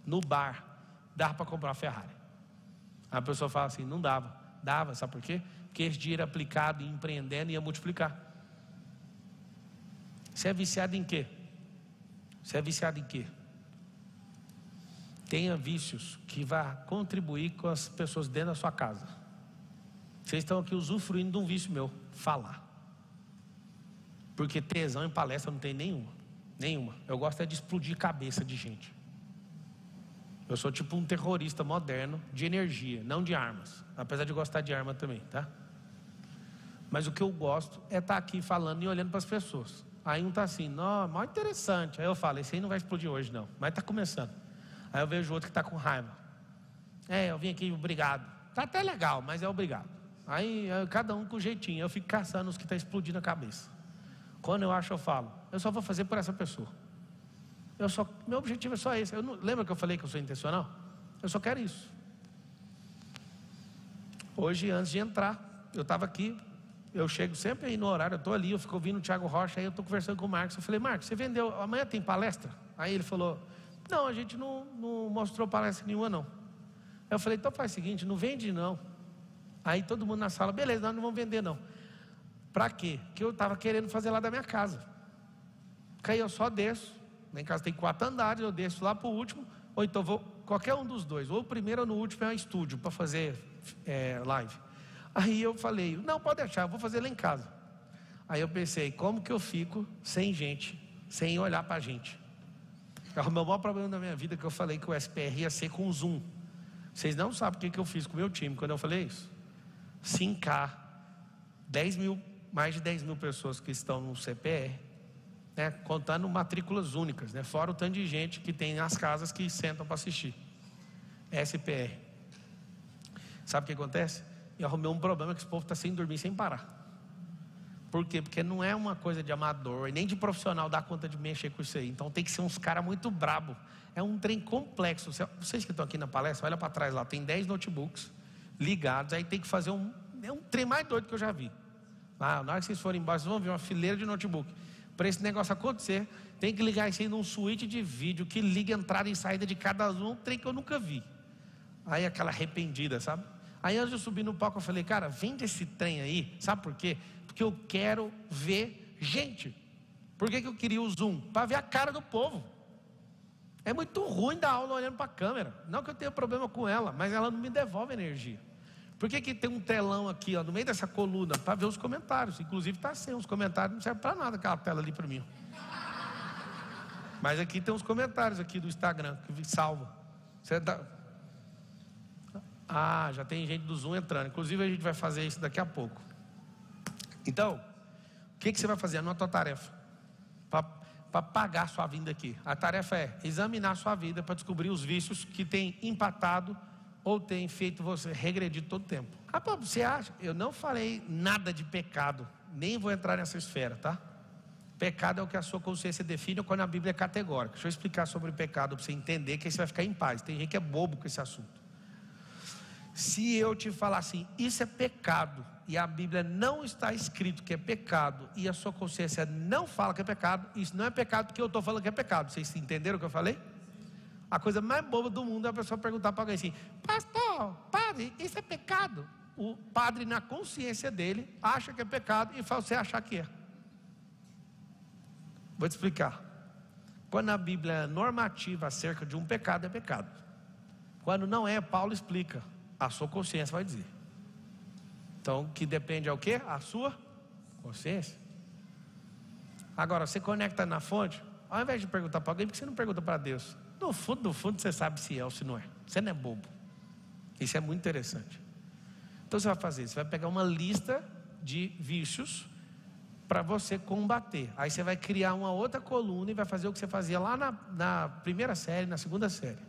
no bar, dava para comprar uma Ferrari. A pessoa fala assim, não dava. Dava, sabe por quê? Porque esse dinheiro aplicado e empreendendo ia multiplicar. Você é viciado em quê? Você é viciado em quê? Tenha vícios que vá contribuir com as pessoas dentro da sua casa. Vocês estão aqui usufruindo de um vício meu, falar. Porque tesão em palestra não tem nenhuma. Eu gosto de explodir cabeça de gente. Eu sou tipo um terrorista moderno de energia, não de armas. Apesar de gostar de arma também, tá? Mas o que eu gosto é estar aqui falando e olhando para as pessoas. Aí um está assim, não, mó interessante. Aí eu falo, esse aí não vai explodir hoje não, mas está começando. Aí eu vejo outro que está com raiva. Eu vim aqui, obrigado. Está até legal, mas é obrigado. Aí cada um com jeitinho, eu fico caçando os que estão explodindo a cabeça. Quando eu acho, eu falo, eu só vou fazer por essa pessoa. Meu objetivo é só esse. Lembra que eu falei que eu sou intencional? Eu só quero isso. Hoje, antes de entrar, eu estava aqui. Eu chego sempre aí no horário, eu estou ali, eu fico ouvindo o Thiago Rocha, aí eu estou conversando com o Marcos. Eu falei, Marcos, você vendeu, amanhã tem palestra? Aí ele falou, não, a gente não mostrou palestra nenhuma não. Aí eu falei, então faz o seguinte, não vende não. Aí todo mundo na sala, beleza, nós não vamos vender não. Para quê? Porque eu estava querendo fazer lá da minha casa. Aí eu só desço, lá em casa tem 4 andares, eu desço lá para o último, ou então vou, qualquer um dos dois, ou o primeiro ou no último é um estúdio para fazer live. Aí eu falei, não, pode deixar, eu vou fazer lá em casa. Aí eu pensei, como que eu fico sem gente, sem olhar para a gente? O meu maior problema da minha vida é que eu falei que o SPR ia ser com Zoom. Vocês não sabem o que eu fiz com o meu time quando eu falei isso. 5K, 10 mil, mais de 10 mil pessoas que estão no CPR, né, contando matrículas únicas, né, fora o tanto de gente que tem nas casas que sentam para assistir. SPR. Sabe o que acontece? Eu arrumei um problema que esse povo está sem dormir, sem parar. Por quê? Porque não é uma coisa de amador, nem de profissional dar conta de mexer com isso aí. Então tem que ser uns caras muito brabo. É um trem complexo. Vocês que estão aqui na palestra, olha para trás lá, tem 10 notebooks ligados, aí tem que fazer é um trem mais doido que eu já vi. Na hora que vocês forem embora, vocês vão ver uma fileira de notebook. Para esse negócio acontecer, tem que ligar isso aí num switch de vídeo que liga entrada e saída de cada um trem que eu nunca vi. Aí aquela arrependida, sabe? Aí antes de eu subir no palco, eu falei, cara, vende esse trem aí, sabe por quê? Porque eu quero ver gente. Por que eu queria o Zoom? Para ver a cara do povo. É muito ruim dar aula olhando para a câmera. Não que eu tenha problema com ela, mas ela não me devolve energia. Por que tem um telão aqui, ó, no meio dessa coluna, para ver os comentários? Inclusive está sem os comentários, não serve para nada aquela tela ali para mim. Mas aqui tem uns comentários aqui do Instagram que salva. Já tem gente do Zoom entrando. Inclusive a gente vai fazer isso daqui a pouco. Então, o que você vai fazer? Anota a tarefa para pagar a sua vinda aqui. A tarefa é examinar a sua vida para descobrir os vícios que tem empatado ou tem feito você regredir todo o tempo. Você acha? Eu não falei nada de pecado, nem vou entrar nessa esfera, tá? Pecado é o que a sua consciência define quando a Bíblia é categórica. Deixa eu explicar sobre o pecado para você entender que aí você vai ficar em paz. Tem gente que é bobo com esse assunto. Se eu te falar assim, isso é pecado, e a Bíblia não está escrito que é pecado, e a sua consciência não fala que é pecado, isso não é pecado porque eu estou falando que é pecado. Vocês entenderam o que eu falei? A coisa mais boba do mundo é a pessoa perguntar para alguém assim, pastor, padre, isso é pecado? O padre, na consciência dele, acha que é pecado e faz você achar que é. Vou te explicar. Quando a Bíblia é normativa acerca de um pecado, é pecado. Quando não é, Paulo explica. A sua consciência vai dizer. Então, que depende ao quê? A sua consciência. Agora, você conecta na fonte, ao invés de perguntar para alguém, por que você não pergunta para Deus? No fundo, você sabe se é ou se não é. Você não é bobo. Isso é muito interessante. Então, você vai fazer isso. Você vai pegar uma lista de vícios para você combater. Aí você vai criar uma outra coluna e vai fazer o que você fazia lá na primeira série, na segunda série.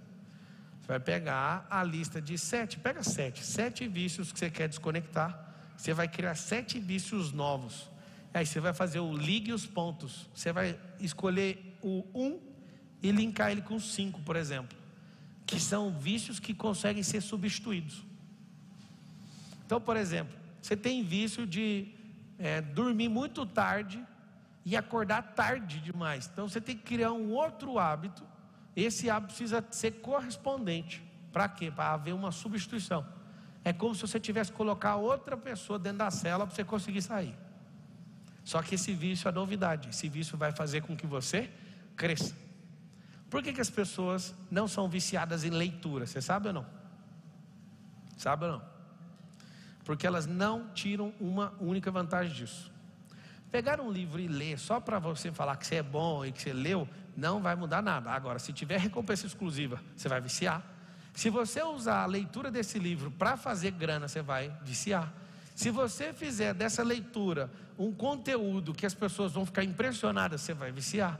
Você vai pegar a lista de 7, pega 7 vícios que você quer desconectar. Você vai criar 7 vícios novos. Aí você vai fazer o ligue os pontos. Você vai escolher o 1 e linkar ele com 5, por exemplo. Que são vícios que conseguem ser substituídos. Então, por exemplo, você tem vício de dormir muito tarde e acordar tarde demais. Então você tem que criar um outro hábito. Esse hábito precisa ser correspondente. Para quê? Para haver uma substituição. É como se você tivesse que colocar outra pessoa dentro da cela para você conseguir sair. Só que esse vício é novidade. Esse vício vai fazer com que você cresça. Por que as pessoas não são viciadas em leitura? Você sabe ou não? Sabe ou não? Porque elas não tiram uma única vantagem disso. Pegar um livro e ler só para você falar que você é bom e que você leu, não vai mudar nada. Agora, se tiver recompensa exclusiva, você vai viciar. Se você usar a leitura desse livro para fazer grana, você vai viciar. Se você fizer dessa leitura um conteúdo que as pessoas vão ficar impressionadas, você vai viciar.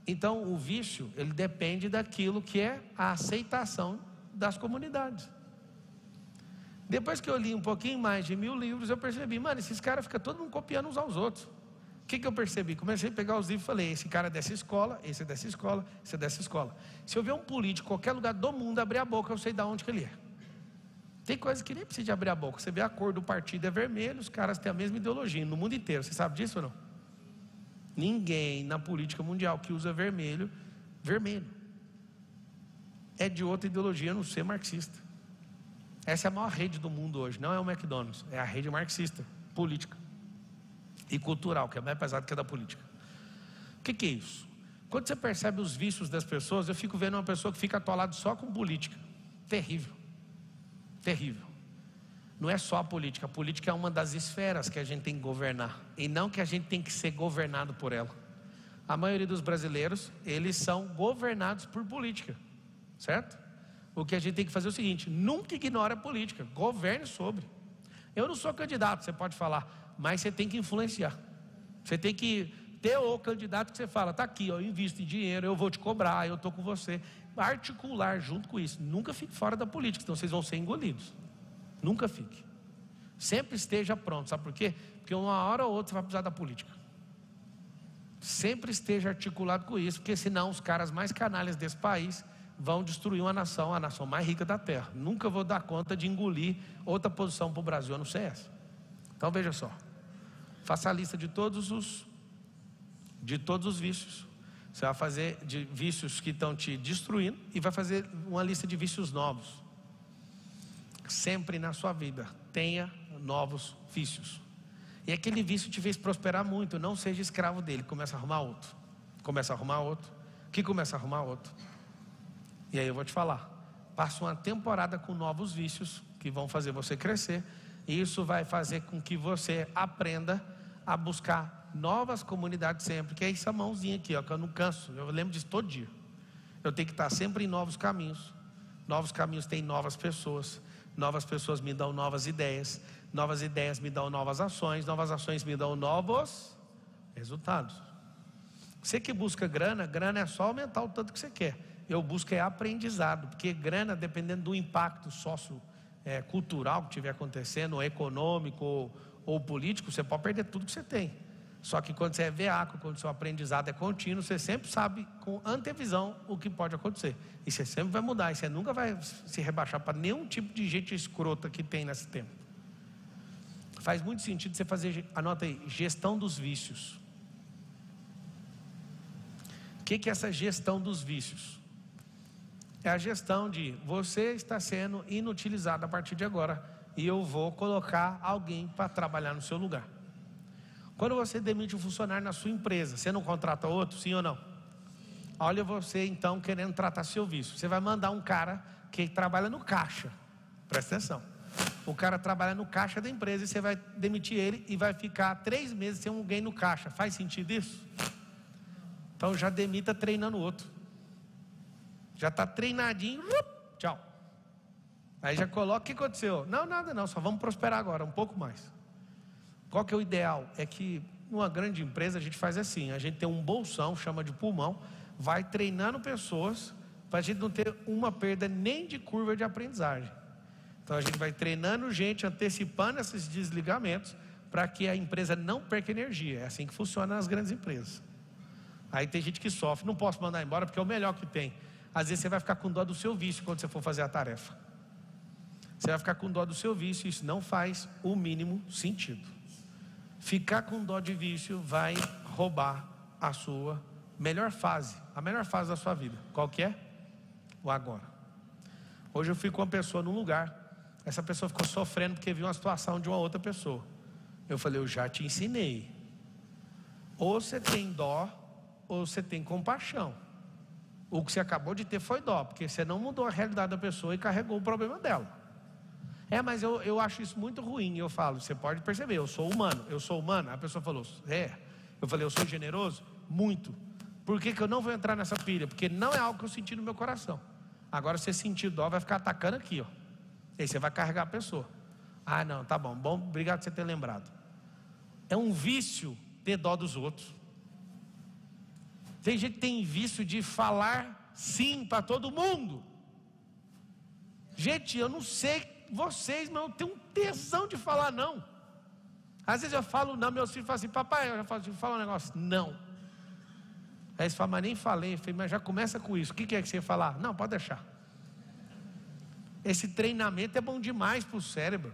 Então, o vício, ele depende daquilo que é a aceitação das comunidades. Depois que eu li um pouquinho mais de 1000 livros, eu percebi, mano, esses caras ficam todo mundo copiando uns aos outros. O que eu percebi? Comecei a pegar os livros e falei, esse cara é dessa escola, esse é dessa escola, esse é dessa escola. Se eu ver um político em qualquer lugar do mundo abrir a boca, eu sei de onde que ele é. Tem coisa que nem precisa de abrir a boca. Você vê a cor do partido é vermelho, os caras têm a mesma ideologia no mundo inteiro. Você sabe disso ou não? Ninguém na política mundial que usa vermelho é de outra ideologia, a não ser marxista. Essa é a maior rede do mundo hoje, não é o McDonald's, é a rede marxista, política e cultural, que é mais pesado que a da política. O que é isso? Quando você percebe os vícios das pessoas, eu fico vendo uma pessoa que fica atolada só com política. Terrível, terrível. Não é só a política é uma das esferas que a gente tem que governar, e não que a gente tem que ser governado por ela. A maioria dos brasileiros, eles são governados por política, certo? O que a gente tem que fazer é o seguinte: nunca ignore a política, governe sobre. Eu não sou candidato, você pode falar, mas você tem que influenciar. Você tem que ter o candidato que você fala, está aqui, eu invisto em dinheiro, eu vou te cobrar, eu estou com você. Articular junto com isso. Nunca fique fora da política, senão vocês vão ser engolidos. Nunca fique. Sempre esteja pronto, sabe por quê? Porque uma hora ou outra você vai precisar da política. Sempre esteja articulado com isso, porque senão os caras mais canalhas desse país vão destruir uma nação, a nação mais rica da terra. Nunca vou dar conta de engolir outra posição para o Brasil, a não ser essa. Então veja só, faça a lista de todos os vícios. Você vai fazer de vícios que estão te destruindo e vai fazer uma lista de vícios novos. Sempre na sua vida tenha novos vícios. E aquele vício te fez prosperar muito, não seja escravo dele. Começa a arrumar outro. Começa a arrumar outro. Que começa a arrumar outro. E aí eu vou te falar. Passa uma temporada com novos vícios que vão fazer você crescer. E isso vai fazer com que você aprenda a buscar novas comunidades sempre. Que é essa mãozinha aqui, ó, que eu não canso. Eu lembro disso todo dia. Eu tenho que estar sempre em novos caminhos. Novos caminhos têm novas pessoas. Novas pessoas me dão novas ideias. Novas ideias me dão novas ações. Novas ações me dão novos resultados. Você que busca grana, grana é só aumentar o tanto que você quer. Eu busco é aprendizado, porque grana, dependendo do impacto cultural que estiver acontecendo, ou econômico ou político, você pode perder tudo que você tem. Só que quando você é veaco, quando o seu aprendizado é contínuo, você sempre sabe com antevisão o que pode acontecer. E você sempre vai mudar, e você nunca vai se rebaixar para nenhum tipo de gente escrota que tem nesse tempo. Faz muito sentido você fazer, anota aí, gestão dos vícios. O que é essa gestão dos vícios? É a gestão de você está sendo inutilizado a partir de agora, e eu vou colocar alguém para trabalhar no seu lugar. Quando você demite um funcionário na sua empresa, você não contrata outro, sim ou não? Olha você então querendo tratar seu vício. Você vai mandar um cara que trabalha no caixa. Presta atenção. O cara trabalha no caixa da empresa e você vai demitir ele e vai ficar 3 meses sem alguém no caixa. Faz sentido isso? Então já demita treinando o outro. Já está treinadinho, tchau. Aí já coloca, o que aconteceu? Não, nada não, só vamos prosperar agora, um pouco mais. Qual que é o ideal? É que numa grande empresa a gente faz assim, a gente tem um bolsão, chama de pulmão, vai treinando pessoas, para a gente não ter uma perda nem de curva de aprendizagem. Então a gente vai treinando gente, antecipando esses desligamentos, para que a empresa não perca energia. É assim que funciona nas grandes empresas. Aí tem gente que sofre, não posso mandar embora porque é o melhor que tem. Às vezes você vai ficar com dó do seu vício quando você for fazer a tarefa. Você vai ficar com dó do seu vício, isso não faz o mínimo sentido. Ficar com dó de vício vai roubar a sua melhor fase, a melhor fase da sua vida. Qual que é? O agora. Hoje eu fui com uma pessoa num lugar, essa pessoa ficou sofrendo porque viu uma situação de uma outra pessoa. Eu falei, eu já te ensinei. Ou você tem dó, ou você tem compaixão. O que você acabou de ter foi dó, porque você não mudou a realidade da pessoa e carregou o problema dela. Mas eu acho isso muito ruim. Eu falo, você pode perceber, eu sou humano. A pessoa falou, eu falei, eu sou generoso? Muito. Por que eu não vou entrar nessa pilha? Porque não é algo que eu senti no meu coração. Agora você sentir dó, vai ficar atacando aqui, ó. E aí você vai carregar a pessoa. Ah não, tá bom, obrigado por você ter lembrado. É um vício ter dó dos outros. Tem gente que tem vício de falar sim para todo mundo. Gente, eu não sei vocês, mas eu tenho um tesão de falar não. Às vezes eu falo não, meus filhos falam assim, papai, eu já falo um negócio, não. Aí eles falam, mas nem falei. Eu falei, mas já começa com isso, o que é que você ia falar? Não, pode deixar. Esse treinamento é bom demais para o cérebro.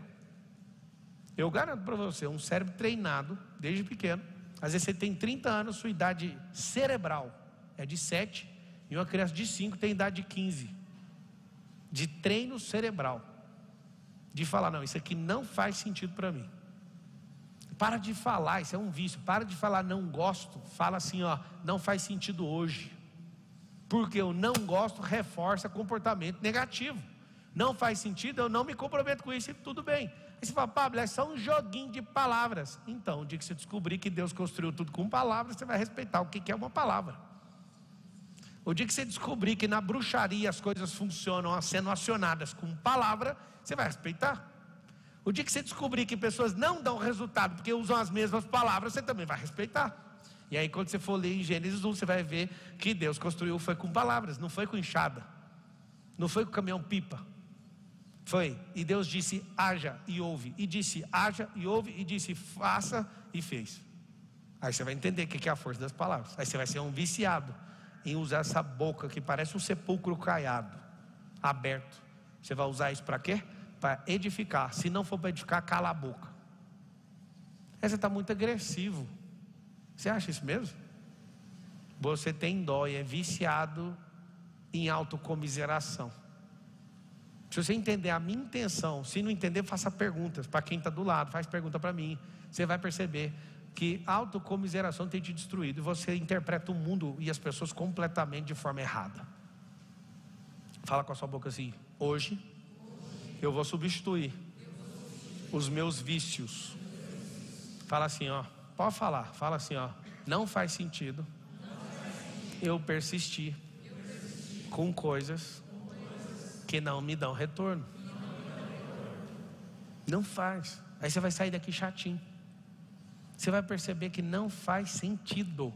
Eu garanto para você, um cérebro treinado desde pequeno. Às vezes você tem 30 anos, sua idade cerebral é de 7, e uma criança de 5 tem idade de 15. De treino cerebral. De falar, não, isso aqui não faz sentido para mim. Para de falar, isso é um vício. Para de falar não gosto. Fala assim, ó, não faz sentido hoje. Porque eu não gosto reforça comportamento negativo. Não faz sentido, eu não me comprometo com isso e tudo bem. Aí você fala, Pablo, é só um joguinho de palavras. Então, o dia que você descobrir que Deus construiu tudo com palavras, você vai respeitar o que é uma palavra. O dia que você descobrir que na bruxaria as coisas funcionam sendo acionadas com palavra, você vai respeitar. O dia que você descobrir que pessoas não dão resultado porque usam as mesmas palavras, você também vai respeitar. E aí quando você for ler em Gênesis 1, você vai ver que Deus construiu foi com palavras, não foi com enxada, não foi com caminhão-pipa. Foi, e Deus disse, haja e ouve, e disse, haja e ouve, e disse, faça e fez. Aí você vai entender o que é a força das palavras. Aí você vai ser um viciado em usar essa boca que parece um sepulcro caiado, aberto. Você vai usar isso para quê? Para edificar. Se não for para edificar, cala a boca. Aí você está muito agressivo. Você acha isso mesmo? Você tem dó e é viciado em autocomiseração. Se você entender a minha intenção, se não entender, faça perguntas para quem está do lado, faz pergunta para mim. Você vai perceber que a autocomiseração tem te destruído e você interpreta o mundo e as pessoas completamente de forma errada. Fala com a sua boca assim: hoje eu vou substituir os meus vícios. Fala assim, ó. Pode falar, fala assim, ó. Não faz sentido eu persistir com coisas que não me dão retorno. Não faz. Aí você vai sair daqui chatinho. Você vai perceber que não faz sentido.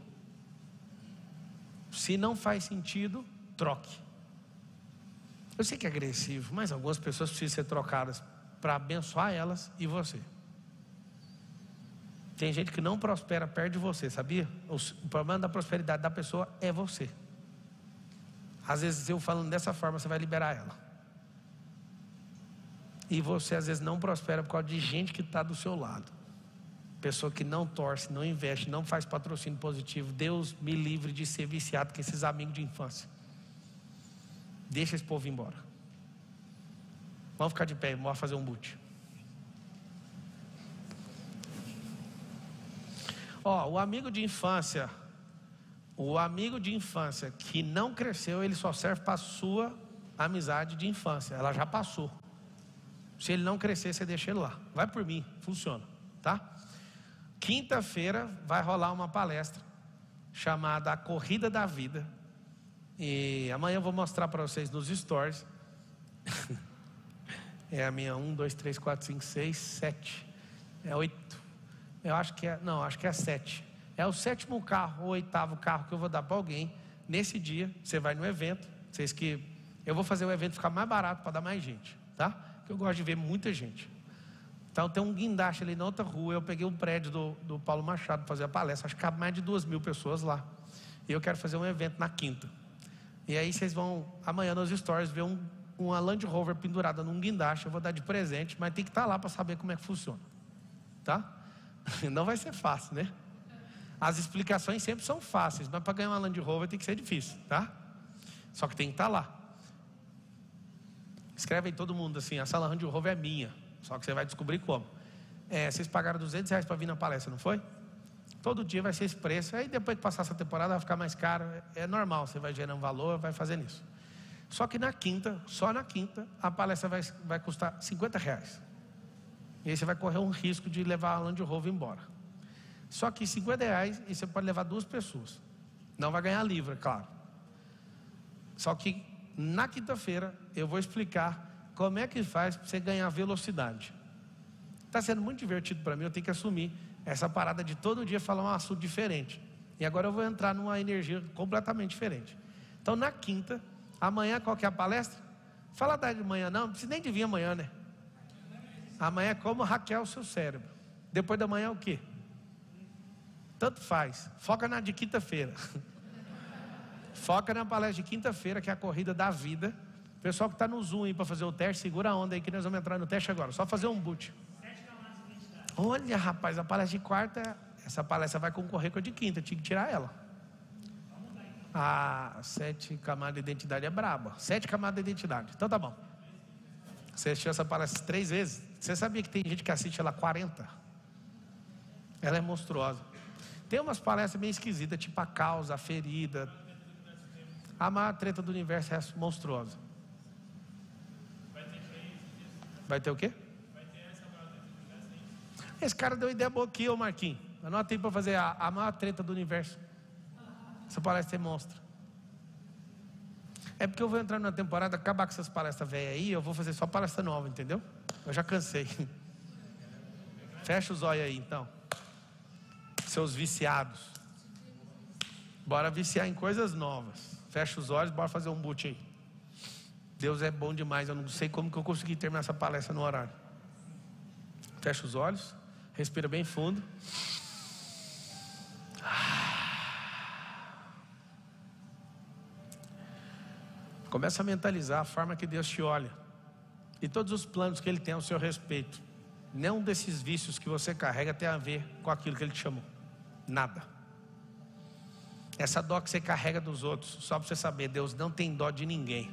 Se não faz sentido, troque. Eu sei que é agressivo, mas algumas pessoas precisam ser trocadas para abençoar elas e você. Tem gente que não prospera perto de você, sabia? O problema da prosperidade da pessoa é você. Às vezes eu falando dessa forma, você vai liberar ela. E você às vezes não prospera por causa de gente que está do seu lado. Pessoa que não torce, não investe, não faz patrocínio positivo. Deus me livre de ser viciado com esses amigos de infância. Deixa esse povo ir embora. Vamos ficar de pé, vamos fazer um boot. Ó, o amigo de infância que não cresceu, ele só serve para a sua amizade de infância. Ela já passou. Se ele não crescer, você deixa ele lá. Vai por mim, funciona, tá? Quinta-feira vai rolar uma palestra chamada A Corrida da Vida. E amanhã eu vou mostrar para vocês nos stories. É a minha 1, 2, 3, 4, 5, 6, 7. É 8. Eu acho que é, não, acho que é 7. É o 7º carro, ou 8º carro que eu vou dar para alguém. Nesse dia, você vai no evento. Eu vou fazer o evento ficar mais barato para dar mais gente, tá? Porque eu gosto de ver muita gente. Então tem um guindaste ali na outra rua. Eu peguei um prédio do Paulo Machado para fazer a palestra. Acho que cabe mais de 2.000 pessoas lá. E eu quero fazer um evento na quinta. E aí vocês vão amanhã nos stories ver uma Land Rover pendurada num guindaste. Eu vou dar de presente, mas tem que estar lá para saber como é que funciona, tá? Não vai ser fácil, né? As explicações sempre são fáceis, mas para ganhar uma Land Rover tem que ser difícil, tá? Só que tem que estar lá. Escreve aí todo mundo assim: essa Land Rover é minha. Só que você vai descobrir como. Vocês pagaram R$200 para vir na palestra, não foi? Todo dia vai ser esse preço. Aí depois que passar essa temporada vai ficar mais caro. É normal, você vai gerando valor, vai fazendo isso. Só que na quinta, só na quinta, a palestra vai custar R$50. E aí você vai correr um risco de levar a Land Rover embora. Só que R$50 e você pode levar 2 pessoas. Não vai ganhar livro, é claro. Só que na quinta-feira eu vou explicar como é que faz para você ganhar velocidade. Está sendo muito divertido para mim, eu tenho que assumir essa parada de todo dia falar um assunto diferente. E agora eu vou entrar numa energia completamente diferente. Então na quinta, amanhã qual que é a palestra? Fala da de manhã não precisa nem de vir amanhã, né? Amanhã é como hackear o seu cérebro. Depois da manhã é o quê? Tanto faz. Foca na de quinta-feira. Foca na palestra de quinta-feira, que é a corrida da vida. Pessoal que está no Zoom aí para fazer o teste, segura a onda aí que nós vamos entrar no teste agora. Só fazer um boot. Olha, rapaz, a palestra de quarta, essa palestra vai concorrer com a de quinta. Tinha que tirar ela. A 7 camadas de identidade é braba. 7 camadas de identidade. Então tá bom. Você assistiu essa palestra 3 vezes. Você sabia que tem gente que assiste ela 40? Ela é monstruosa. Tem umas palestras meio esquisitas, tipo a causa, a ferida. A maior treta do universo é monstruosa. Vai ter o quê? Esse cara deu ideia boa aqui, ô Marquinhos. Anota aí para fazer a maior treta do universo. Essa palestra é monstra. É porque eu vou entrar numa temporada, acabar com essas palestras velhas aí, eu vou fazer só palestra nova, entendeu? Eu já cansei. Fecha os olhos aí, então. Seus viciados. Bora viciar em coisas novas. Fecha os olhos, bora fazer um boot aí. Deus é bom demais, eu não sei como que eu consegui terminar essa palestra no horário. Fecha os olhos, respira bem fundo. Começa a mentalizar a forma que Deus te olha e todos os planos que Ele tem ao seu respeito. Nenhum desses vícios que você carrega tem a ver com aquilo que Ele te chamou. Nada. Essa dó que você carrega dos outros, só para você saber, Deus não tem dó de ninguém.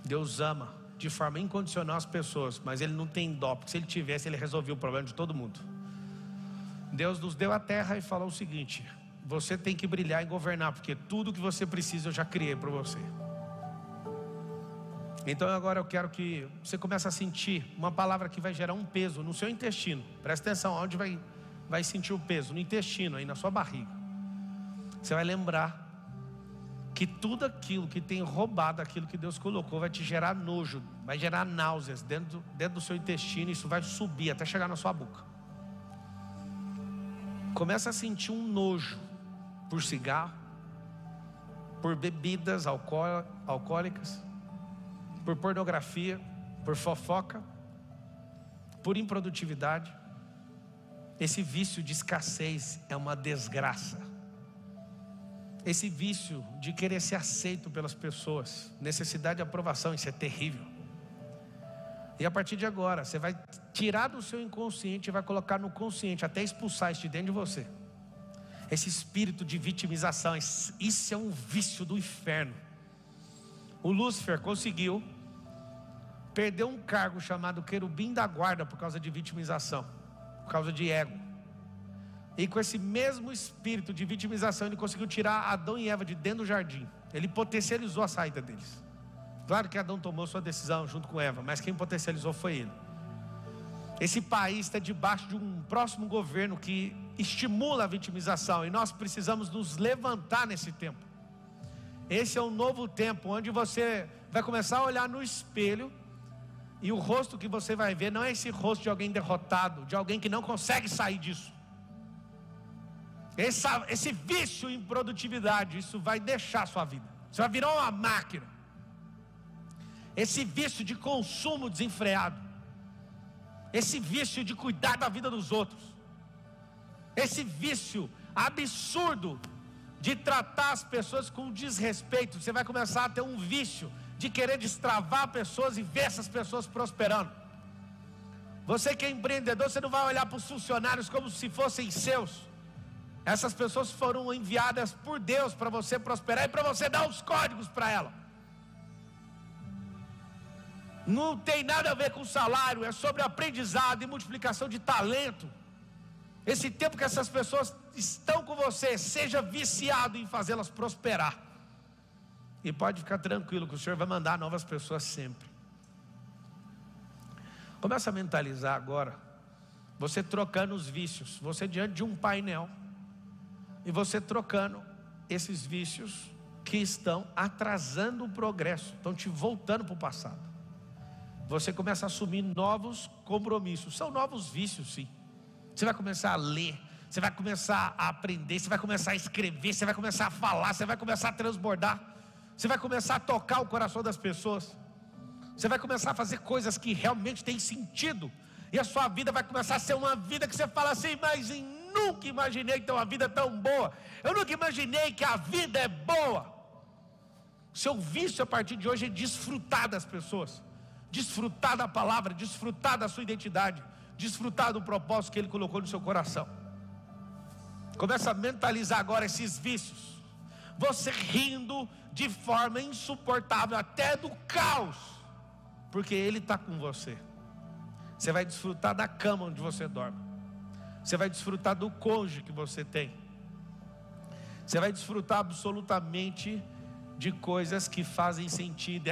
Deus ama de forma incondicional as pessoas, mas Ele não tem dó, porque se Ele tivesse, Ele resolvia o problema de todo mundo. Deus nos deu a terra e falou o seguinte: você tem que brilhar e governar, porque tudo que você precisa eu já criei para você. Então agora eu quero que você comece a sentir uma palavra que vai gerar um peso no seu intestino. Presta atenção, onde vai sentir o peso? No intestino, aí na sua barriga. Você vai lembrar que tudo aquilo que tem roubado aquilo que Deus colocou vai te gerar nojo, vai gerar náuseas dentro do seu intestino. Isso vai subir até chegar na sua boca. Começa a sentir um nojo por cigarro, por bebidas alcoólicas, por pornografia, por fofoca, por improdutividade. Esse vício de escassez é uma desgraça. Esse vício de querer ser aceito pelas pessoas, necessidade de aprovação, isso é terrível. E a partir de agora, você vai tirar do seu inconsciente e vai colocar no consciente, até expulsar isso de dentro de você. Esse espírito de vitimização, isso é um vício do inferno. O Lúcifer conseguiu perder um cargo chamado querubim da guarda por causa de vitimização, por causa de ego. E com esse mesmo espírito de vitimização, ele conseguiu tirar Adão e Eva de dentro do jardim. Ele potencializou a saída deles. Claro que Adão tomou sua decisão junto com Eva, mas quem potencializou foi ele. Esse país está debaixo de um próximo governo que estimula a vitimização, e nós precisamos nos levantar nesse tempo. Esse é um novo tempo, onde você vai começar a olhar no espelho, e o rosto que você vai ver não é esse rosto de alguém derrotado, de alguém que não consegue sair disso. Esse vício em produtividade, isso vai deixar a sua vida. Você vai virar uma máquina. Esse vício de consumo desenfreado, esse vício de cuidar da vida dos outros, esse vício absurdo de tratar as pessoas com desrespeito. Você vai começar a ter um vício de querer destravar pessoas e ver essas pessoas prosperando. Você que é empreendedor, você não vai olhar para os funcionários como se fossem seus. Essas pessoas foram enviadas por Deus para você prosperar e para você dar os códigos para ela. Não tem nada a ver com salário, é sobre aprendizado e multiplicação de talento. Esse tempo que essas pessoas estão com você, seja viciado em fazê-las prosperar. E pode ficar tranquilo que o Senhor vai mandar novas pessoas sempre. Começa a mentalizar agora, você trocando os vícios, você diante de um painel, e você trocando esses vícios que estão atrasando o progresso, estão te voltando para o passado. Você começa a assumir novos compromissos. São novos vícios, sim. Você vai começar a ler, você vai começar a aprender, você vai começar a escrever, você vai começar a falar, você vai começar a transbordar, você vai começar a tocar o coração das pessoas, você vai começar a fazer coisas que realmente têm sentido, e a sua vida vai começar a ser uma vida que você fala assim: mas nunca imaginei ter uma vida tão boa, eu nunca imaginei que a vida é boa. Seu vício a partir de hoje é desfrutar das pessoas, desfrutar da palavra, desfrutar da sua identidade, desfrutar do propósito que Ele colocou no seu coração. Começa a mentalizar agora esses vícios, você rindo de forma insuportável até do caos, porque Ele está com você. Você vai desfrutar da cama onde você dorme, você vai desfrutar do cônjuge que você tem, você vai desfrutar absolutamente de coisas que fazem sentido.